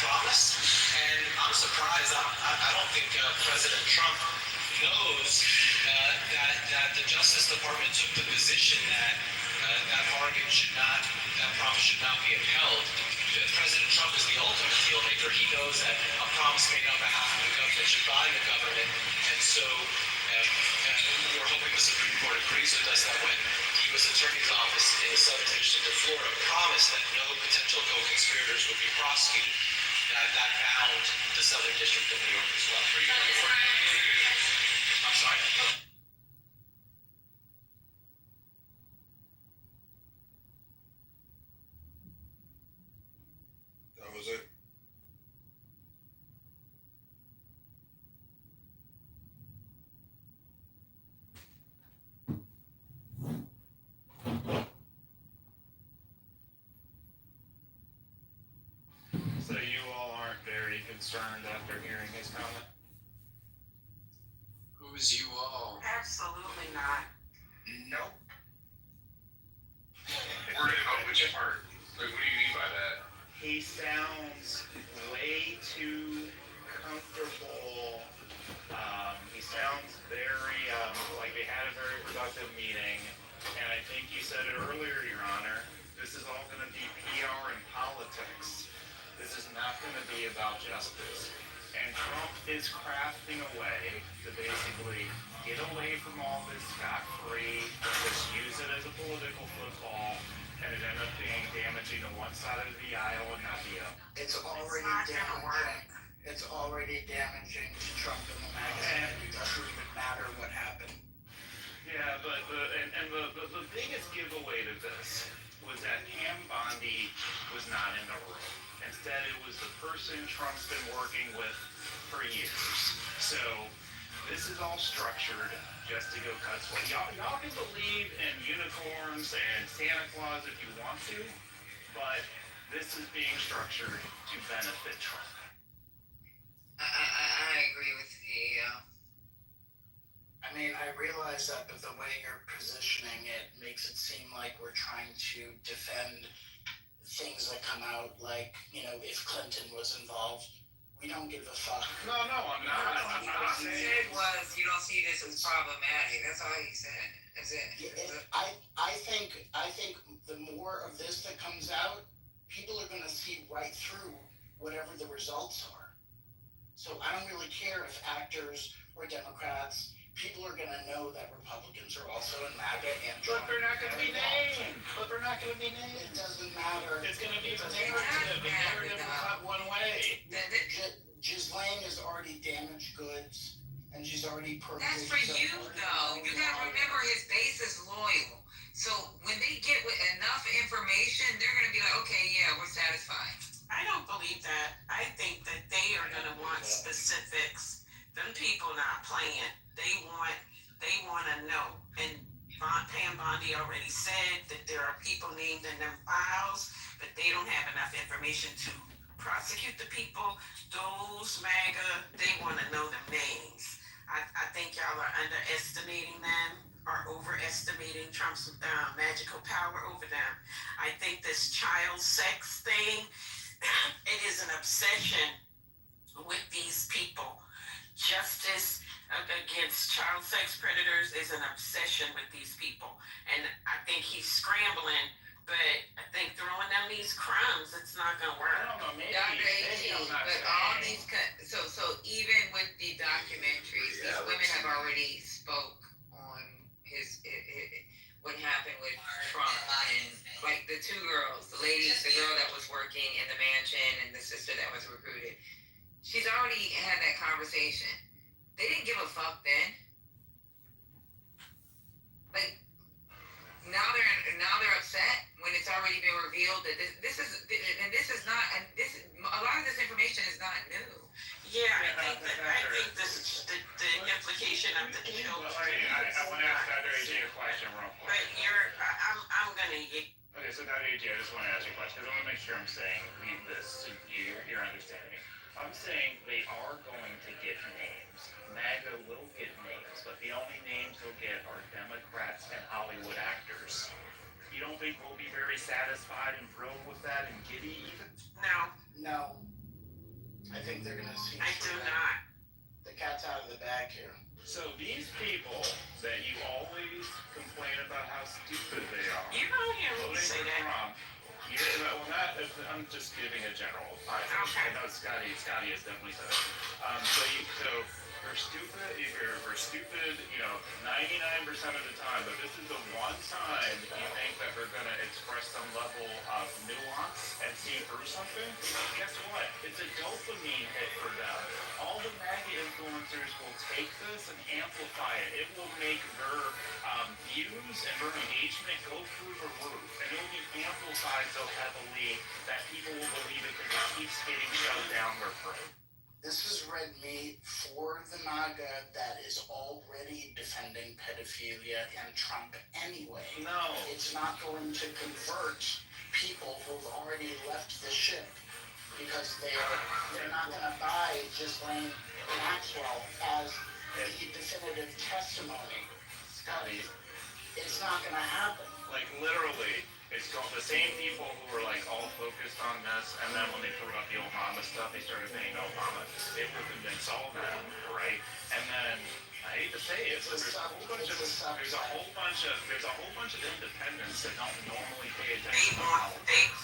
Speaker 1: promise. And I'm surprised. I don't think President Trump knows that the Justice Department took the position that that promise should not be upheld. President Trump is the ultimate deal maker. He knows that a promise made on behalf of the government should bind the government, and so we're hoping the Supreme Court agrees with us that when the U.S. Attorney's Office in the Southern District of Florida promised that no potential co-conspirators would be prosecuted, that bound the Southern District of New York as well. I'm sorry.
Speaker 16: That was it.
Speaker 17: So you all aren't very concerned after hearing his comment?
Speaker 15: Who is you all?
Speaker 14: Absolutely not.
Speaker 2: Nope.
Speaker 6: We're gonna go with your heart. Like, what do you mean by that?
Speaker 17: He sounds way too comfortable. He sounds very, like they had a very productive meeting. And I think you said it earlier, Your Honor, this is all gonna be PR and politics. This is not gonna be about justice. And Trump is crafting a way to basically get away from all this scot-free, just use it as a political football, and it ended up being damaging to one side of the aisle and not the other.
Speaker 9: It's already
Speaker 14: not gonna work.
Speaker 9: damaging. It's already damaging to Trump and the magazine. It doesn't even matter what happened.
Speaker 17: Yeah, but the biggest giveaway to this was that Pam Bondi was not in the room. Instead, it was the person Trump's been working with for years. So this is all structured just to go cut sweat. Y'all can believe in unicorns and Santa Claus if you want to, but this is being structured to benefit Trump.
Speaker 12: I agree with the.
Speaker 9: I mean, I realize that, but the way you're positioning it makes it seem like we're trying to defend things that come out like, you know, if Clinton was involved, we don't give a fuck.
Speaker 17: No, I'm not. I'm not
Speaker 12: All he
Speaker 17: saying.
Speaker 12: said was, you don't see this as problematic. That's all he said. That's it.
Speaker 9: I think the more of this that comes out, people are going to see right through whatever the results are. So I don't really care if actors or Democrats, people are going to know that Republicans are also in MAGA and Trump.
Speaker 17: But they're not going to be named.
Speaker 9: It doesn't matter.
Speaker 17: It's going to be the narrative. The narrative will cut one way.
Speaker 9: Ghislaine is already damaged goods, and she's already perfect.
Speaker 12: That's for you, though. You gotta remember his base is loyal. So when they get with enough information, they're gonna be like, okay, yeah, we're satisfied.
Speaker 14: I don't believe that. I think that they are gonna want specifics. Them people not playing. They want to know. And Pam Bondi already said that there are people named in them files, but they don't have enough information to prosecute the people. Those MAGA, they want to know them names. I think y'all are underestimating them or overestimating Trump's magical power over them. I think this child sex thing, it is an obsession with these people. Justice against child sex predators is an obsession with these people. And I think he's scrambling, but I think throwing them these crumbs, it's not going to work.
Speaker 17: I don't know, maybe.
Speaker 12: Dr. A.T., but all these, so even with the documentaries, these women have already spoke on what happened with Trump and like the two girls, the girl that was working in the mansion and the sister that was recruited. She's already had that conversation. They didn't give a fuck then. Like now they're upset when it's already been revealed that this is not a lot of this information is not new.
Speaker 14: Yeah, I think this is the implication of the children.
Speaker 17: I want to ask Dr. AJ a question real quick.
Speaker 14: But I'm gonna.
Speaker 17: Okay, so Dr. AJ, I just want to ask you a question because I want to make sure I'm saying this so you're understanding me. I'm saying they are going to get names. MAGA will get names, but the only names they'll get are Democrats and Hollywood actors. You don't think we'll be very satisfied and thrilled with that and giddy even?
Speaker 9: No. I think they're gonna see.
Speaker 14: I do not.
Speaker 9: The cat's out of the bag here.
Speaker 17: So these people that you always complain about how stupid they are.
Speaker 14: You don't hear me say that.
Speaker 17: Trump, well, not I'm just giving a general advice. I know Scotty has definitely said it. So for stupid, 99% of the time, but this is the one time you think that they're gonna express some level of nuance and see through something. Guess what? It's a dopamine hit for them. All the MAGA influencers will take this and amplify it. It will make their views and their engagement go through the roof, and it will be amplified so heavily that people will believe it because it keeps getting shoved down their throat.
Speaker 18: This is red meat for the MAGA that is already defending pedophilia and Trump anyway.
Speaker 17: No.
Speaker 18: It's not going to convert people who've already left the ship because they're not going to buy Ghislaine Maxwell as the definitive testimony.
Speaker 17: Scotty,
Speaker 18: It's not going to happen.
Speaker 17: like literally, it's called the same people who were like all focused on this, and then when they threw out the Obama stuff, they started saying Obama. It will convince all them, right? And then I hate to say it, but there's a whole bunch of independents that don't normally pay attention to politics,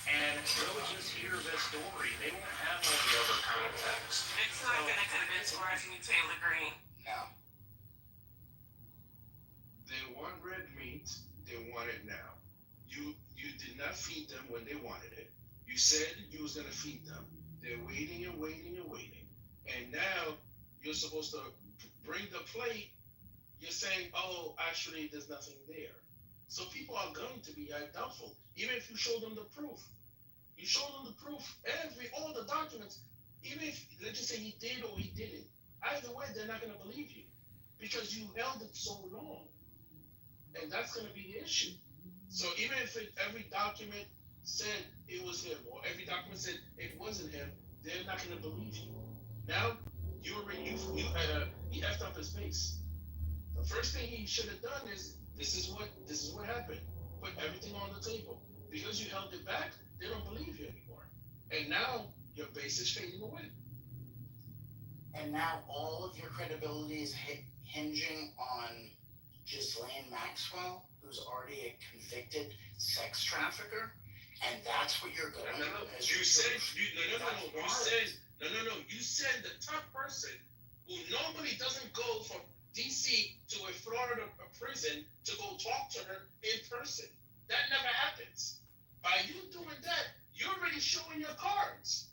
Speaker 17: and they'll just hear this story. They won't have all the other context.
Speaker 14: It's not gonna convince Marjorie Taylor Greene.
Speaker 18: No.
Speaker 6: They want red meat, they want it now. You did not feed them when they wanted it. You said you was gonna feed them. They're waiting and waiting and waiting. And now you're supposed to bring the plate. You're saying, oh, actually there's nothing there. So people are going to be doubtful, even if you show them the proof. You show them the proof, all the documents, even if, let's just say he did or he didn't. Either way, they're not gonna believe you because you held it so long. And that's gonna be the issue. So even if every document said it was him, or every document said it wasn't him, they're not gonna believe you. Now he effed up his face. The first thing he should have done is this is what happened. Put everything on the table. Because you held it back, they don't believe you anymore. And now your base is fading away.
Speaker 18: And now all of your credibility is hinging on Ghislaine Maxwell, who's already a convicted sex trafficker, and that's what you're going to do.
Speaker 6: You said the top person who normally doesn't go from DC to a Florida prison to go talk to her in person. That never happens. By you doing that, you're already showing your cards.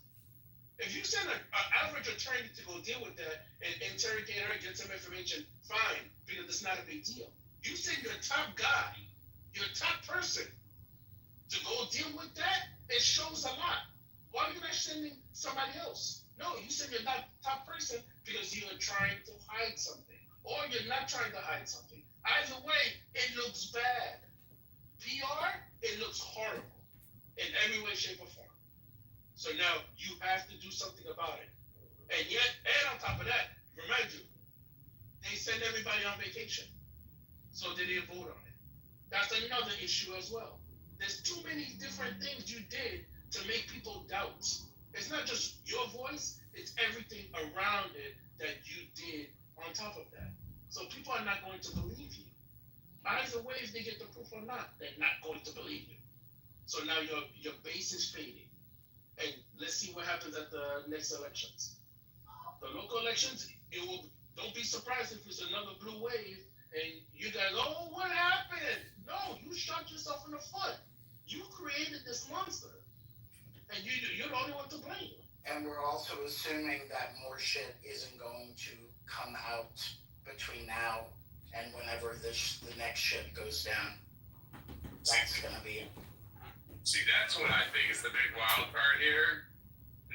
Speaker 6: If you send an average attorney to go deal with that and interrogate her, get some information, fine, because it's not a big deal. You send your top guy, your top person, to go deal with that, it shows a lot. Why are you not sending somebody else? No, you send your top person because you're trying to hide something, or you're not trying to hide something. Either way, it looks bad. PR, it looks horrible in every way, shape, or form. So now you have to do something about it. And on top of that, remind you, they send everybody on vacation. So they didn't vote on it. That's another issue as well. There's too many different things you did to make people doubt. It's not just your voice, it's everything around it that you did on top of that. So people are not going to believe you. Either way, if they get the proof or not, they're not going to believe you. So now your base is fading. And let's see what happens at the next elections. The local elections, don't be surprised if it's another blue wave and you guys, oh, what happened? No, you shot yourself in the foot. You created this monster. And you're the only one to blame.
Speaker 18: And we're also assuming that more shit isn't going to come out between now and whenever the next shit goes down. That's gonna be it.
Speaker 1: See, that's what I think is the big wild card here.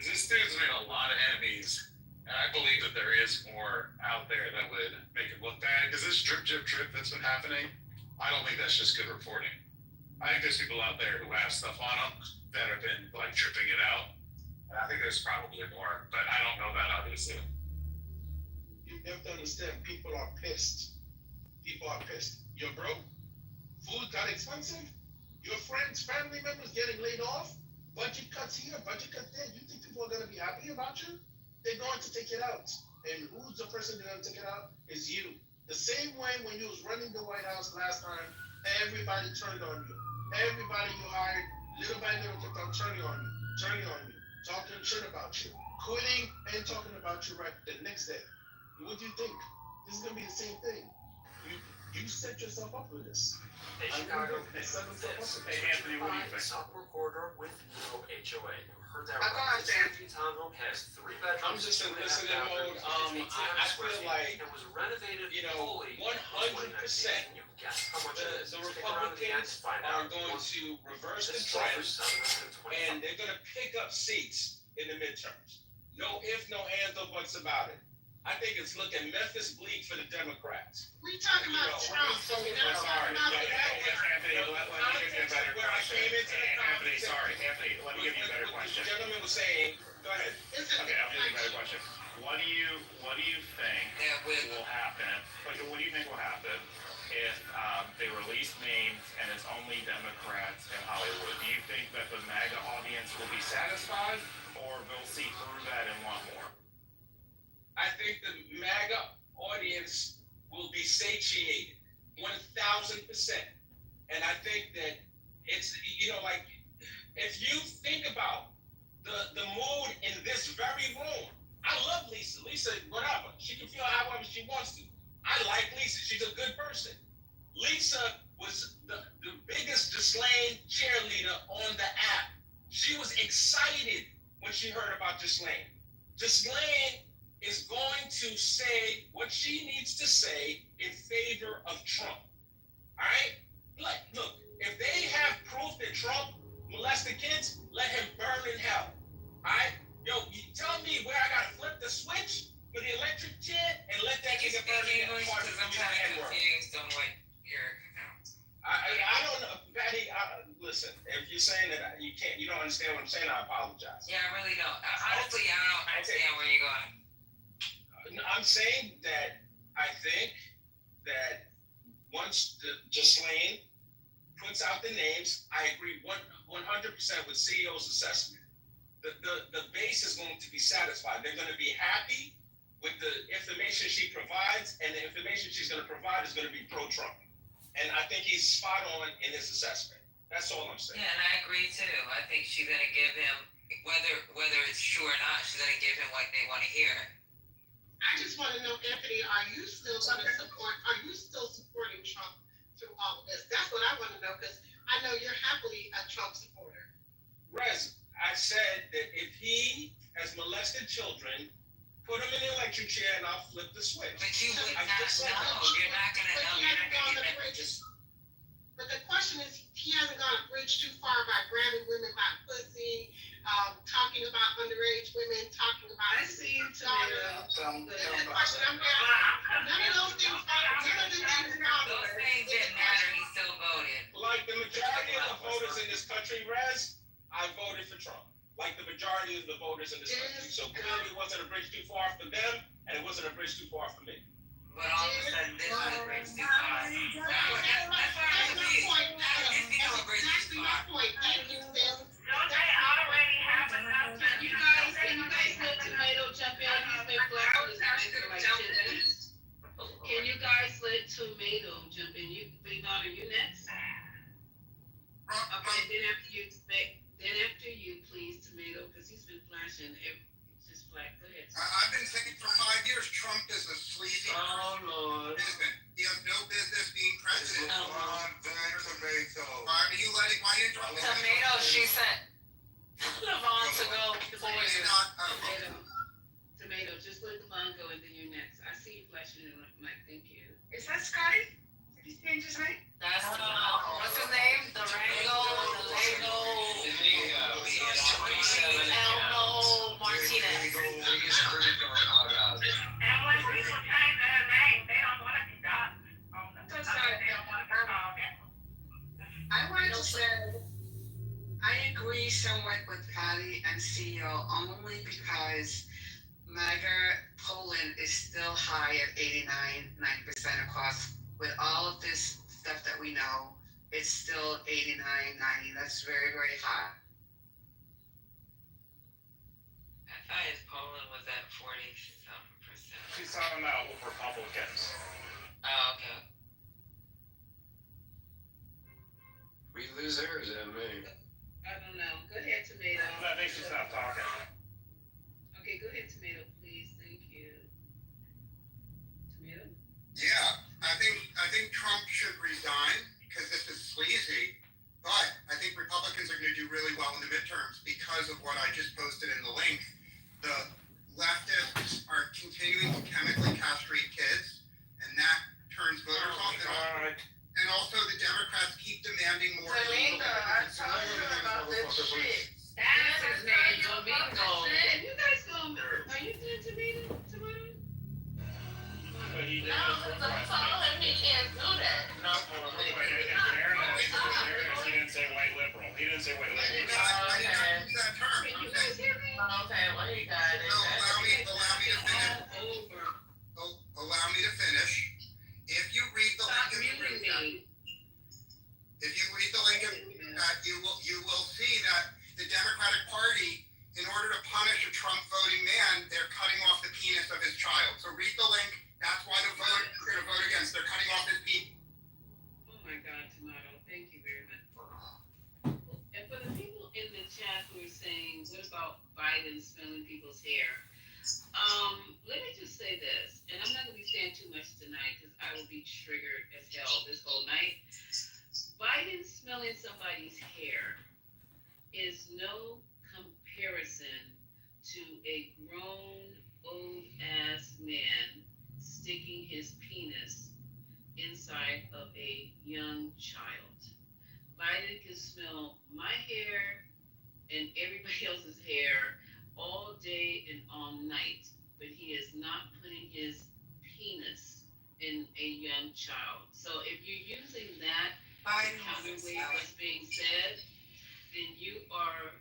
Speaker 1: Is this dude's made a lot of enemies, and I believe that there is more out there that would make it look bad. Because this drip that's been happening, I don't think that's just good reporting. I think there's people out there who have stuff on them that have been like tripping it out. And I think there's probably more, but I don't know that obviously.
Speaker 6: You have to understand, people are pissed. People are pissed. You're broke. Food got expensive. Your friends, family members getting laid off. Budget cuts here, budget cuts there. You think people are going to be happy about you? They're going to take it out. And who's the person they're going to take it out? Is you. The same way when you was running the White House last time, everybody turned on you. Everybody you hired little by little they'll turn on you, talking shit about you, quitting and talking about you right the next day. What do you think? This is gonna be the same thing. You set yourself up for this.
Speaker 19: Hey,
Speaker 6: I
Speaker 19: Chicago,
Speaker 6: really did. Set yourself up for this.
Speaker 19: hey, Anthony, what do you think? Southport corridor with no HOA. You heard that
Speaker 11: I
Speaker 19: right.
Speaker 11: thought
Speaker 19: This 50 townhome has 3 bedrooms.
Speaker 6: I'm just in listening mode. I feel like,
Speaker 19: it was renovated
Speaker 6: you know,
Speaker 19: fully.
Speaker 6: 100%.
Speaker 19: You guess how much
Speaker 6: the Republicans are going to reverse the trend, and they're going to pick up seats in the midterms. No ifs, no ands, no buts about it. I think it's looking Memphis bleak for the Democrats.
Speaker 11: We talking about Trump, so we're not talking about the
Speaker 19: Anthony, let me give you a better
Speaker 6: Where I
Speaker 19: question.
Speaker 6: came into the
Speaker 19: Anthony, sorry. Anthony, let me give you a better question.
Speaker 6: The gentleman was saying, go ahead.
Speaker 19: Okay, I'll give you a better question. What do you think will happen? What do you think will happen if they release names and it's only Democrats in Hollywood? Do you think that the MAGA audience will be satisfied, or they'll see through that and want more?
Speaker 6: I think the MAGA audience will be satiated, 1,000%. And I think that it's, like, if you think about the mood in this very room, I love Lisa. Lisa, whatever. She can feel however she wants to. I like Lisa. She's a good person. Lisa was the biggest Ghislaine cheerleader on the app. She was excited when she heard about Ghislaine. Ghislaine is going to say what she needs to say in favor of Trump. All right? Look, if they have proof that Trump molested kids, let him burn in hell. All right? Yo, you tell me where I gotta flip the switch for the electric chair and let that nigga burn in hell.
Speaker 12: Because I'm kind of confused on what you're.
Speaker 6: I don't know, Patty. Listen, if you're saying that you don't understand what I'm saying, I apologize.
Speaker 12: Yeah, I really don't. Honestly, I don't understand where you're going.
Speaker 6: I'm saying that I think that once Ghislaine puts out the names, I agree 100% with CEO's assessment. The base is going to be satisfied. They're going to be happy with the information she provides, and the information she's going to provide is going to be pro-Trump. And I think he's spot on in his assessment. That's all I'm saying.
Speaker 12: Yeah, and I agree too. I think she's going to give him, whether it's true or not, she's going to give him what they want to hear.
Speaker 11: I just want to know, Anthony, are you still supporting Trump through all of this? That's what I want to know, because I know you're happily a Trump supporter.
Speaker 6: Rez, I said that if he has molested children, put him in the electric chair and I'll flip the switch.
Speaker 12: But you would not know. You're not going to know. You're not going to get that.
Speaker 11: But the question is, he hasn't gone a bridge too far by grabbing women by pussy, talking about underage women, talking about.
Speaker 18: I see you tomato.
Speaker 11: None of those things matter.
Speaker 12: Those things didn't matter. He still voted.
Speaker 6: Like the majority of the voters in this country, Rez, I voted for Trump. Like the majority of the voters in this country. So clearly it wasn't a bridge too far for them, and it wasn't a bridge too far for me.
Speaker 12: But all of a sudden, this is a bridge too far. That's why I'm confused. It's become a bridge too far.
Speaker 11: Don't they already have enough? Can you guys let Tomato jump in? He's been flat for like 10 minutes. Can you guys let Tomato jump in? Big Daughter, you next? Okay, then after you, please, Tomato, because he's been flashing. Just flat. Go ahead.
Speaker 20: I've been saying for 5 years, Trump is a sleazy
Speaker 18: Lord.
Speaker 20: He has no business being president.
Speaker 18: Oh,
Speaker 20: Why are you letting? Why are you interrupting?
Speaker 12: Tomato, she sent Levon to go before you.
Speaker 11: Tomato, just let the bond go and then you're next. I see you flashing in the mic. Thank you.
Speaker 18: Is that Scotty? Did he change his name?
Speaker 12: That's what's his name? Durango, Elmo Martinez.
Speaker 11: And when people change their name, they don't want to be done. They don't want to burn off.
Speaker 18: I wanted to say, I agree somewhat with Patty and CEO only because MAGA polling is still high at 89-90% across. With all of this stuff that we know, it's still 89-90. That's very, very high.
Speaker 12: I thought his polling was at 40-something%.
Speaker 19: She's talking about Republicans.
Speaker 12: Oh, okay.
Speaker 15: We lose her, is that me?
Speaker 14: I don't know. Go ahead, Tomato.
Speaker 19: That makes you stop talking.
Speaker 14: Okay, go ahead, Tomato, please. Thank you. Tomato?
Speaker 20: Yeah, I think Trump should resign because this is sleazy. But I think Republicans are going to do really well in the midterms because of what I just posted in the link. The leftists are continuing to chemically castrate kids, and that turns voters off. And also the Democrats keep demanding more.
Speaker 14: Domingo, I told you about this shit. That's his name, Domingo. You guys are you doing tomato?
Speaker 19: But he did.
Speaker 14: No, because I told him he can't do that.
Speaker 19: No, in fairness, he didn't say white liberal. He didn't say white liberal.
Speaker 20: I didn't use that term.
Speaker 14: Can you guys hear me? Okay, well, you got it.
Speaker 20: No, allow me to finish. Allow me to finish. If you read the link in the group chat, you will see that the Democratic Party, in order to punish a Trump voting man, they're cutting off the penis of his child. So read the link. That's why they're going to vote against. They're cutting off his penis.
Speaker 14: Oh my God, Tomato, thank you very much. And for the people in the chat who are saying, what about Biden smelling people's hair? Let me just say this, and I'm not going to be saying too much tonight because I will be triggered as hell this whole night. Biden smelling somebody's hair is no comparison to a grown, old-ass man sticking his penis inside of a young child. Biden can smell my hair and everybody else's hair all day and all night, but he is not putting his penis in a young child. So if you're using that to counterweight what's being said, then you are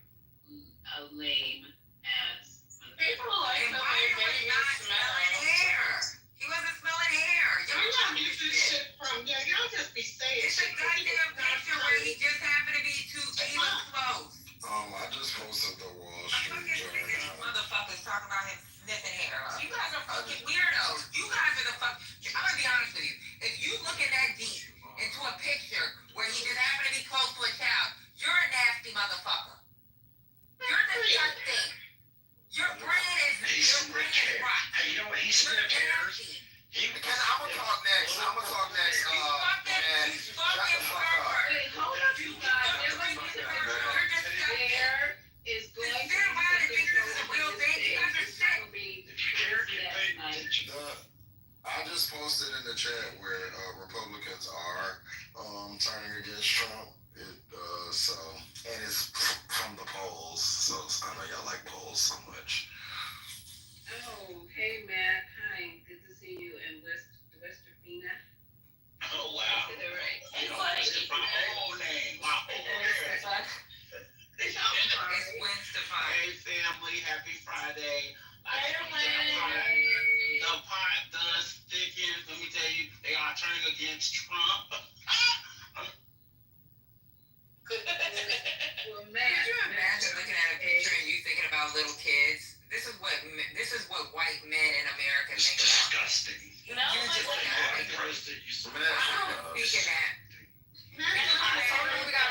Speaker 14: a lame ass.
Speaker 12: People like Biden was not smelling hair. He wasn't smelling hair.
Speaker 11: Y'all not use this shit from there. Y'all just be saying
Speaker 12: it's a goddamn picture where he just happened to be he was close.
Speaker 16: I just posted the Wall Street Journal.
Speaker 12: These motherfuckers talking about him sniffing hair. You guys are fucking weirdos. You guys are the fuck. I'm gonna be honest with you. If you looking that deep into a picture where he just happened to be close to a child, you're a nasty motherfucker. You're disgusting. Your brain is rotten.
Speaker 16: Hey, you know what? He sniffed hairs. I'm gonna talk next. Man, shut the fuck up.
Speaker 14: Wait, hold up, you guys. Hair is going to be
Speaker 16: I just posted in the chat where Republicans are turning against Trump. And it's from the polls. So I know y'all like polls so much.
Speaker 14: Oh, hey Matt. Hi. Good to see you in Westerfina.
Speaker 7: Oh, wow.
Speaker 14: Is that right?
Speaker 7: It's my whole name. My whole name.
Speaker 12: It's Winstefan.
Speaker 7: Hey, family. Happy Friday.
Speaker 14: Hey,
Speaker 7: The pot does thicken. Let me tell you, they are turning against Trump.
Speaker 14: well,
Speaker 12: Could you imagine looking at a picture and you thinking about little kids? This is what white men in America think about.
Speaker 7: Disgusting.
Speaker 12: You just I'm speaking that.
Speaker 14: we got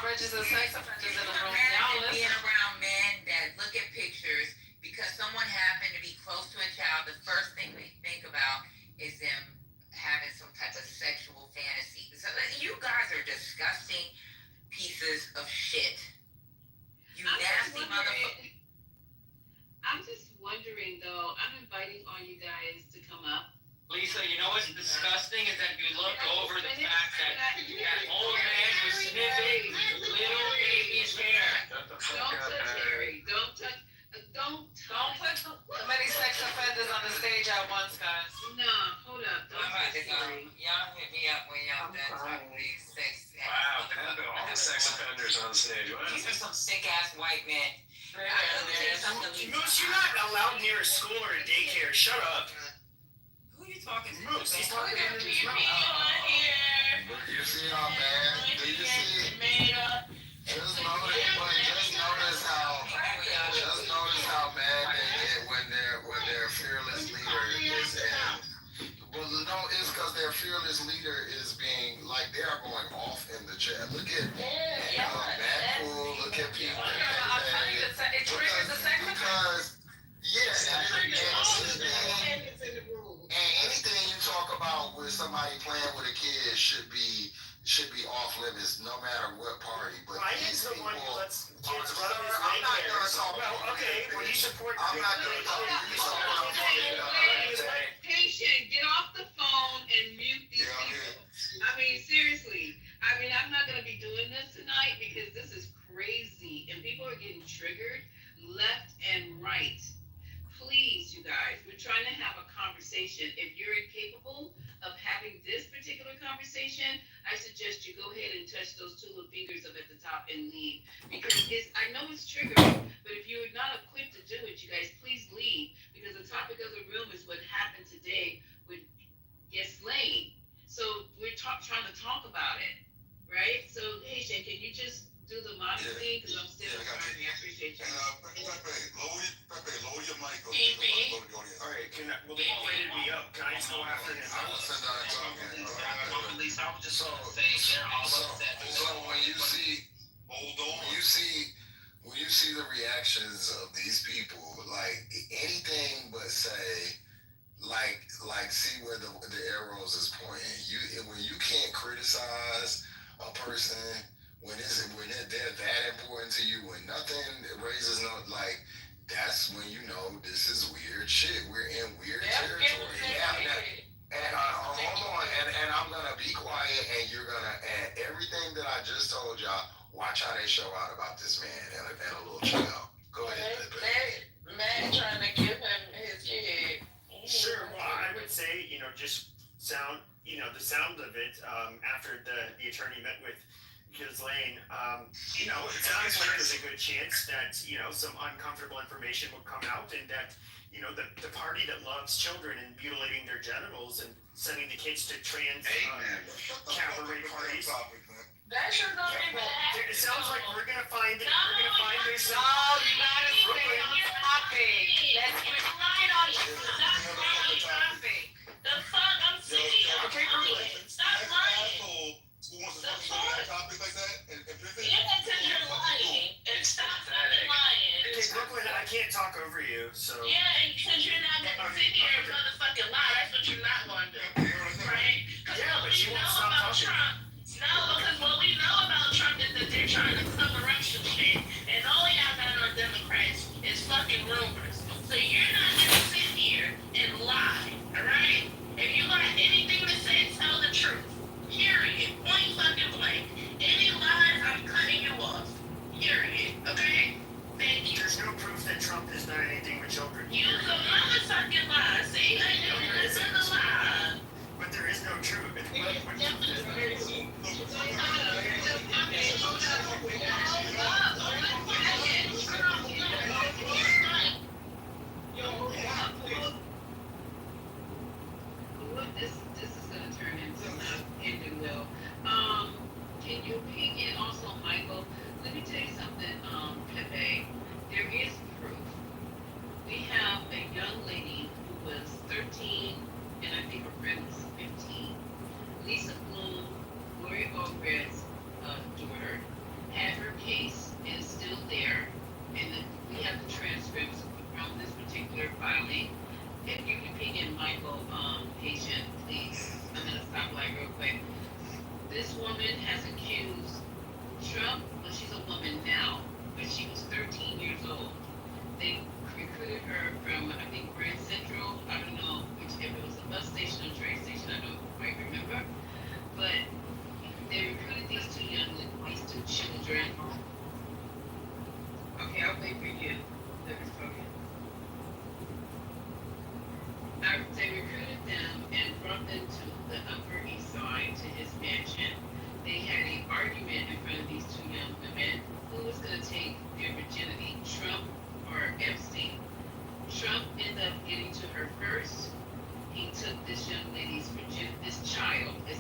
Speaker 14: registered sex offenders in the room.
Speaker 12: Imagine being around men that look at pictures because someone happened to be close to a child. The first thing they think about is them having some type of sexual fantasy. So you guys are disgusting pieces of shit. You nasty motherfucker.
Speaker 14: I'm just wondering though, I'm inviting all you guys to come up.
Speaker 21: Lisa, you know what's disgusting is that you look over the fact that that old man was sniffing little baby's hair.
Speaker 14: Don't touch Harry. Don't put
Speaker 21: so many sex offenders on the stage at once, guys.
Speaker 14: No, hold up.
Speaker 12: I'm about to go. Y'all hit me up when y'all done talking to these sex.
Speaker 15: Wow, all the sex offenders on stage. Wow.
Speaker 12: These are some sick ass white men.
Speaker 15: Moose, you're not allowed near a school or a daycare. Shut up.
Speaker 12: Who are you talking to?
Speaker 15: Moose, he's talking to
Speaker 21: You
Speaker 16: see how bad? Do you see? Just notice how mad they get when their fearless leader is in. Well, no, know, it's because their fearless leader is being, like, they are going off in the chat. Look at Matt Poole, look at people.
Speaker 21: I'll tell you, it triggers the sex offender.
Speaker 16: Because, yes, and anything you talk about with somebody playing with a kid should be off limits, no matter what party. But
Speaker 3: Ryan's the one who lets kids run
Speaker 16: Sir,
Speaker 3: his
Speaker 16: I'm not gonna
Speaker 3: daycares.
Speaker 16: talk.
Speaker 3: Well, okay, well, you support.
Speaker 16: I'm not gonna talk. You talk what I'm talking about.
Speaker 22: Patient, get off the phone and mute these people. I mean, seriously. I mean, I'm not gonna be doing this tonight because this is crazy and people are getting triggered left and right. Please, you guys, we're trying to have a conversation. If you're incapable of having this particular conversation, I suggest you go ahead and touch those two little fingers up at the top and leave. Because I know it's triggering, but if you're not equipped to do it, you guys, please leave. Because the topic of the room is what happened today with Ghislaine. So we're trying to talk about it, right? So, Haitian, can you just do the modesty? Because I'm still trying. I appreciate you.
Speaker 16: Pepe, lower your mic.
Speaker 3: All right, well, they invited me up. Can I just go after him?
Speaker 16: I will send out a token.
Speaker 2: At least I was just gonna say they're all upset.
Speaker 16: So when you see the reactions of these people, like anything but say, like see where the arrows is pointing. When you can't criticize a person when they're that important to you, when nothing raises no, like, that's when you know this is weird shit. We're in weird territory. Hold on, and I'm gonna be quiet, and you're gonna add everything that I just told y'all. Watch how they show out about this man and a little child. Go ahead, Pepe.
Speaker 21: Man trying to give him his kid.
Speaker 3: Sure. Well, I would say, just sound, the sound of it, after the attorney met with Ghislaine, it sounds like there's a good chance that, some uncomfortable information will come out, and that, the party that loves children and mutilating their genitals and sending the kids to trans cabaret parties.
Speaker 21: That should not be bad.
Speaker 3: It sounds like we're gonna find this.
Speaker 21: No, you gotta stay on your topic. Let's get right on it. Stop lying on topic. The fuck? I'm sick of you lying. Stop lying.
Speaker 16: Who wants to talk about a topic like that?
Speaker 21: Yeah, because you're lying. And stop fucking lying.
Speaker 3: Okay, Brooklyn, I can't talk over you, so.
Speaker 21: Yeah, because you're not gonna sit here and motherfucking lie. That's what you're not gonna do. Right?
Speaker 3: Yeah, but you won't stop talking.
Speaker 21: Trump. No, because what we know about Trump is that they're trying to cover up some shit, and all y'all got on Democrats is fucking rumors. So you're not gonna sit here and lie, alright? If you got anything to say, tell the truth. Period. Point fucking blank. Any lies, I'm cutting you off. Period. Okay? Thank you.
Speaker 3: There's no proof that Trump has done anything with children.
Speaker 21: You the motherfucking lie. See, I knew this is a lie.
Speaker 3: But there is no truth.
Speaker 22: This is gonna turn into not ending well. Can you ping in also, Michael? Let me tell you something, Pepe. There is proof. We have a young lady who was 13, and I think her friend was 15. Lisa Bloom, Gloria Allred's daughter, had her case and is still there. And we have the transcripts from this particular filing. If you can ping in Michael, patient, please. I'm gonna stop like real quick. This woman has accused Trump, well, she's a woman now, but she was 13 years old. They recruited her from, I think, Grand Central. I don't know if it was a bus station or train station. I don't quite remember. But they recruited these two children. Okay, I'll wait for you. They recruited them and brought them to the Upper East Side to his mansion. They had an argument in front of these two young women. Who was going to take their virginity, Trump or Epstein? Trump ended up getting to her first. He took this young lady's virginity. This child is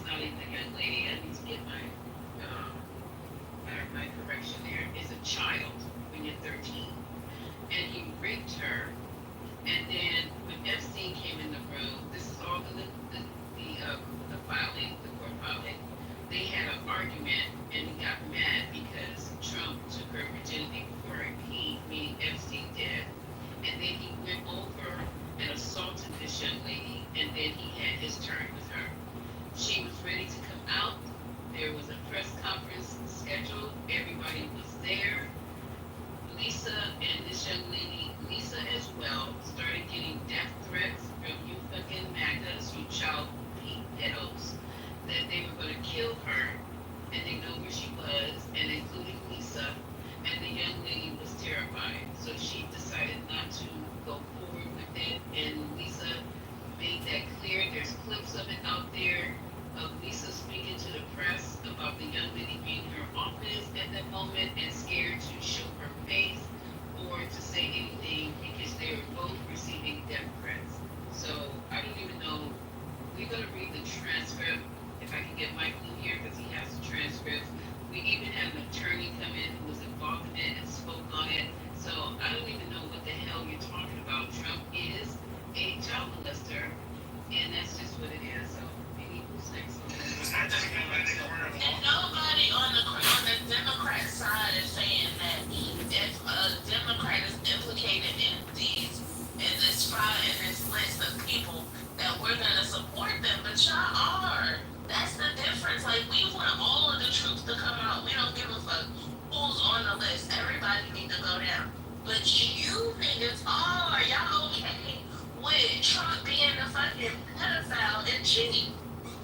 Speaker 21: to go down. But you niggas, are y'all okay with Trump being a fucking pedophile and cheating?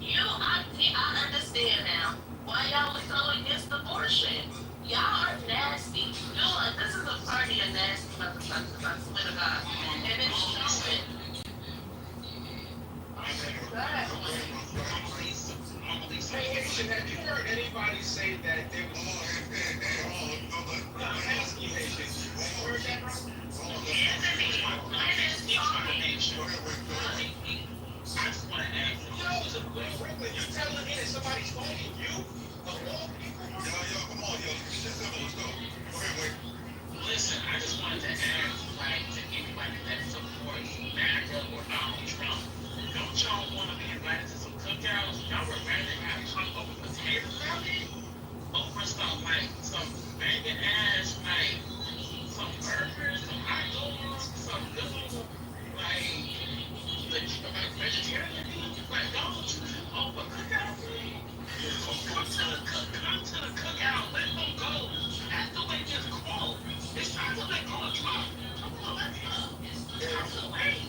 Speaker 21: I understand now why y'all was so against abortion. Y'all are nasty. This is a party of nasty motherfuckers, I swear to God. And it's showing.
Speaker 8: Have you heard anybody say that there was I'm asking you, Haitian. Heard that, bro? I just want to ask you, is a regular, you telling me that somebody's smoking you? Of all people? Yo, come on, yo. Let's go. Go ahead, Wayne. Listen, I just wanted to ask, like, to anybody that supports MAGA or Donald Trump, don't y'all want to be invited to some cookouts? Y'all would rather have Trump over potato salad? Over some banging ass, like, some burgers, some hot dogs, some good old, like vegetarian meat, like those. Oh, but cookout food? Come to the cookout. Let them go. After they get cold. It's time to let go of Trump. Come on, let me go. It's time to wait.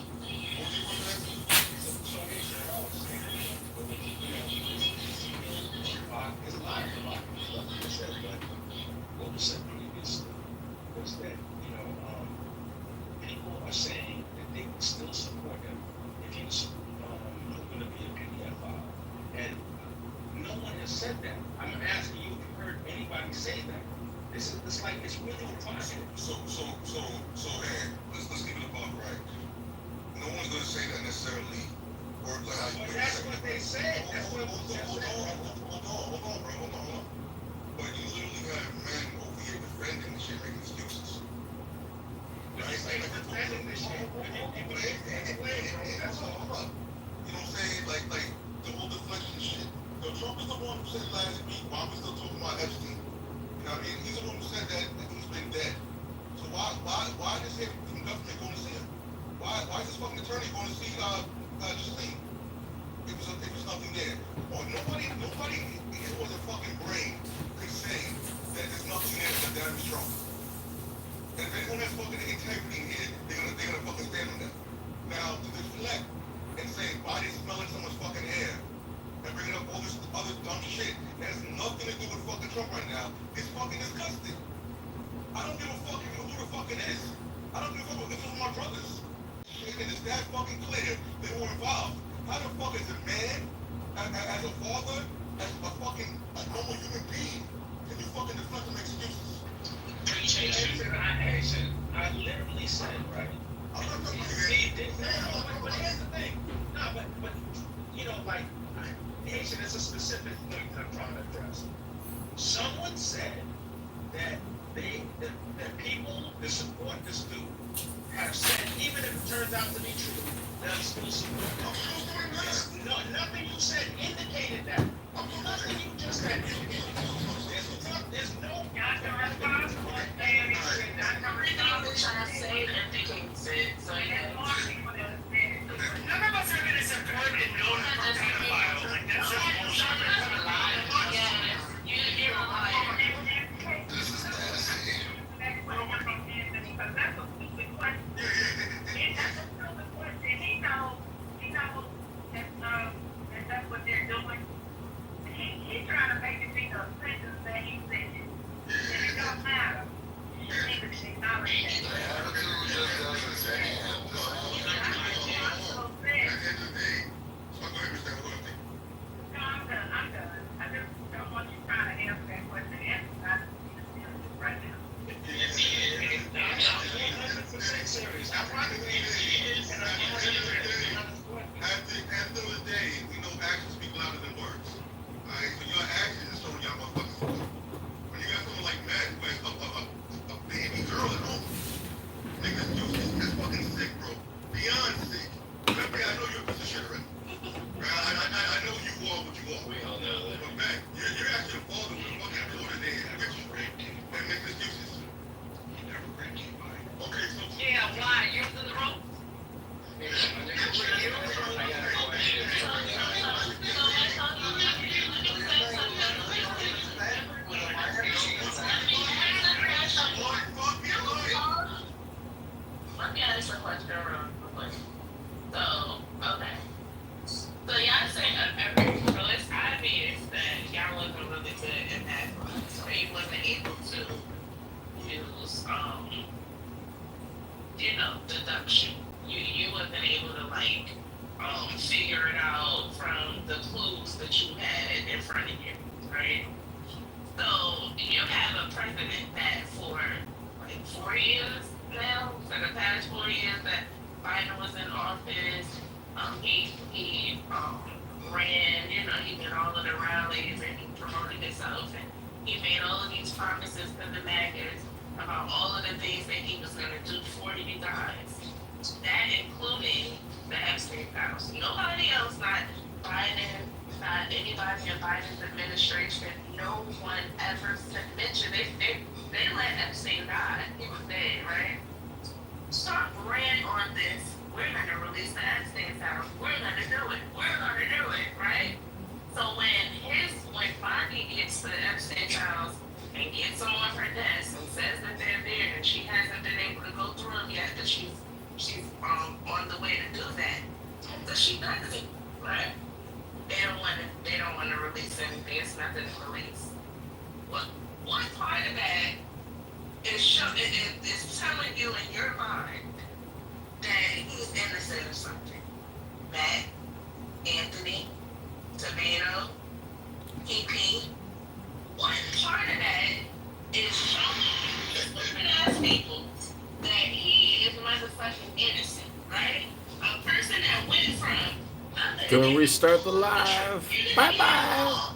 Speaker 8: There's a lot of stuff you said, but what was said previously was that, people are saying that they would still support him if he was proven to be a pedophile. And no one has said that. I'm asking you if you heard anybody say that. It's like it's really positive. So, man, let's give it a buck, right? No one's gonna say that necessarily. Or like, but that's what they said. Hold on. But you literally have men over here defending this shit, making excuses. Right? Defending this shit. That's all. Hold up. You know what I'm saying? Like the whole deflection shit. Trump is the one who said last week, why we still talking about Epstein? You know what I mean? He's the one who said that he's been dead. So why is his government going to see him? Why is this fucking attorney going to see Justine? It was nothing there. Oh, nobody was a fucking brain could say that there's nothing there that damage Trump. And if anyone has fucking integrity in here, they're gonna fucking stand on that. Now to deflect and say why they smelling someone's fucking hair and bringing up all this other dumb shit that has nothing to do with fucking Trump right now is fucking disgusting. I don't give a fuck who the fuck it is. I don't give a fuck if it's my brothers. And it's that fucking clear they were involved. How the fuck is a man, as a father, as a fucking normal human being, can you fucking deflect and make excuses? I literally said, right? I'm not talking about but here's the thing. No, but like, Haitian is a specific point I'm trying to address. Someone said that that people that support this dude have said, even if it turns out to be true, they'll still support him. No, nothing you said indicated that. Nothing you just said indicated that. There's no response to what they said. Everything you're trying to say indicates it. So none of us are going to support it. No one is pedophile. Like that's just bullshit. You're a liar.
Speaker 16: This is nasty.
Speaker 21: He knows that's what they're doing. figure it out from the clues that you had in front of you, right? So you have a president that for like 4 years now, for the past 4 years that Biden was in office, he ran, you know, he did all of the rallies and he promoted himself and he made all of these promises to the MAGAs about all of the things that he was going to do before he dies. That including the Epstein files. Nobody else, not Biden, not anybody in Biden's administration, no one ever mentioned it. They let Epstein die. He was dead, right? Trump ran on this. We're going to release the Epstein files. We're going to do it. We're going to do it, right? So when Bonnie gets the Epstein files and gets them off her desk and says that they're there and she hasn't been able to go through them yet, that she's on the way to do that, that she does it, right? They don't want to release anything. It's nothing to release. One part of that is telling you in your mind that he's innocent of something. Matt, Anthony, Tomato, PP. One part of that is showing stupid ass people that he is motherfucking innocent, right? A person that went from
Speaker 4: Gonna restart the live. Bye bye.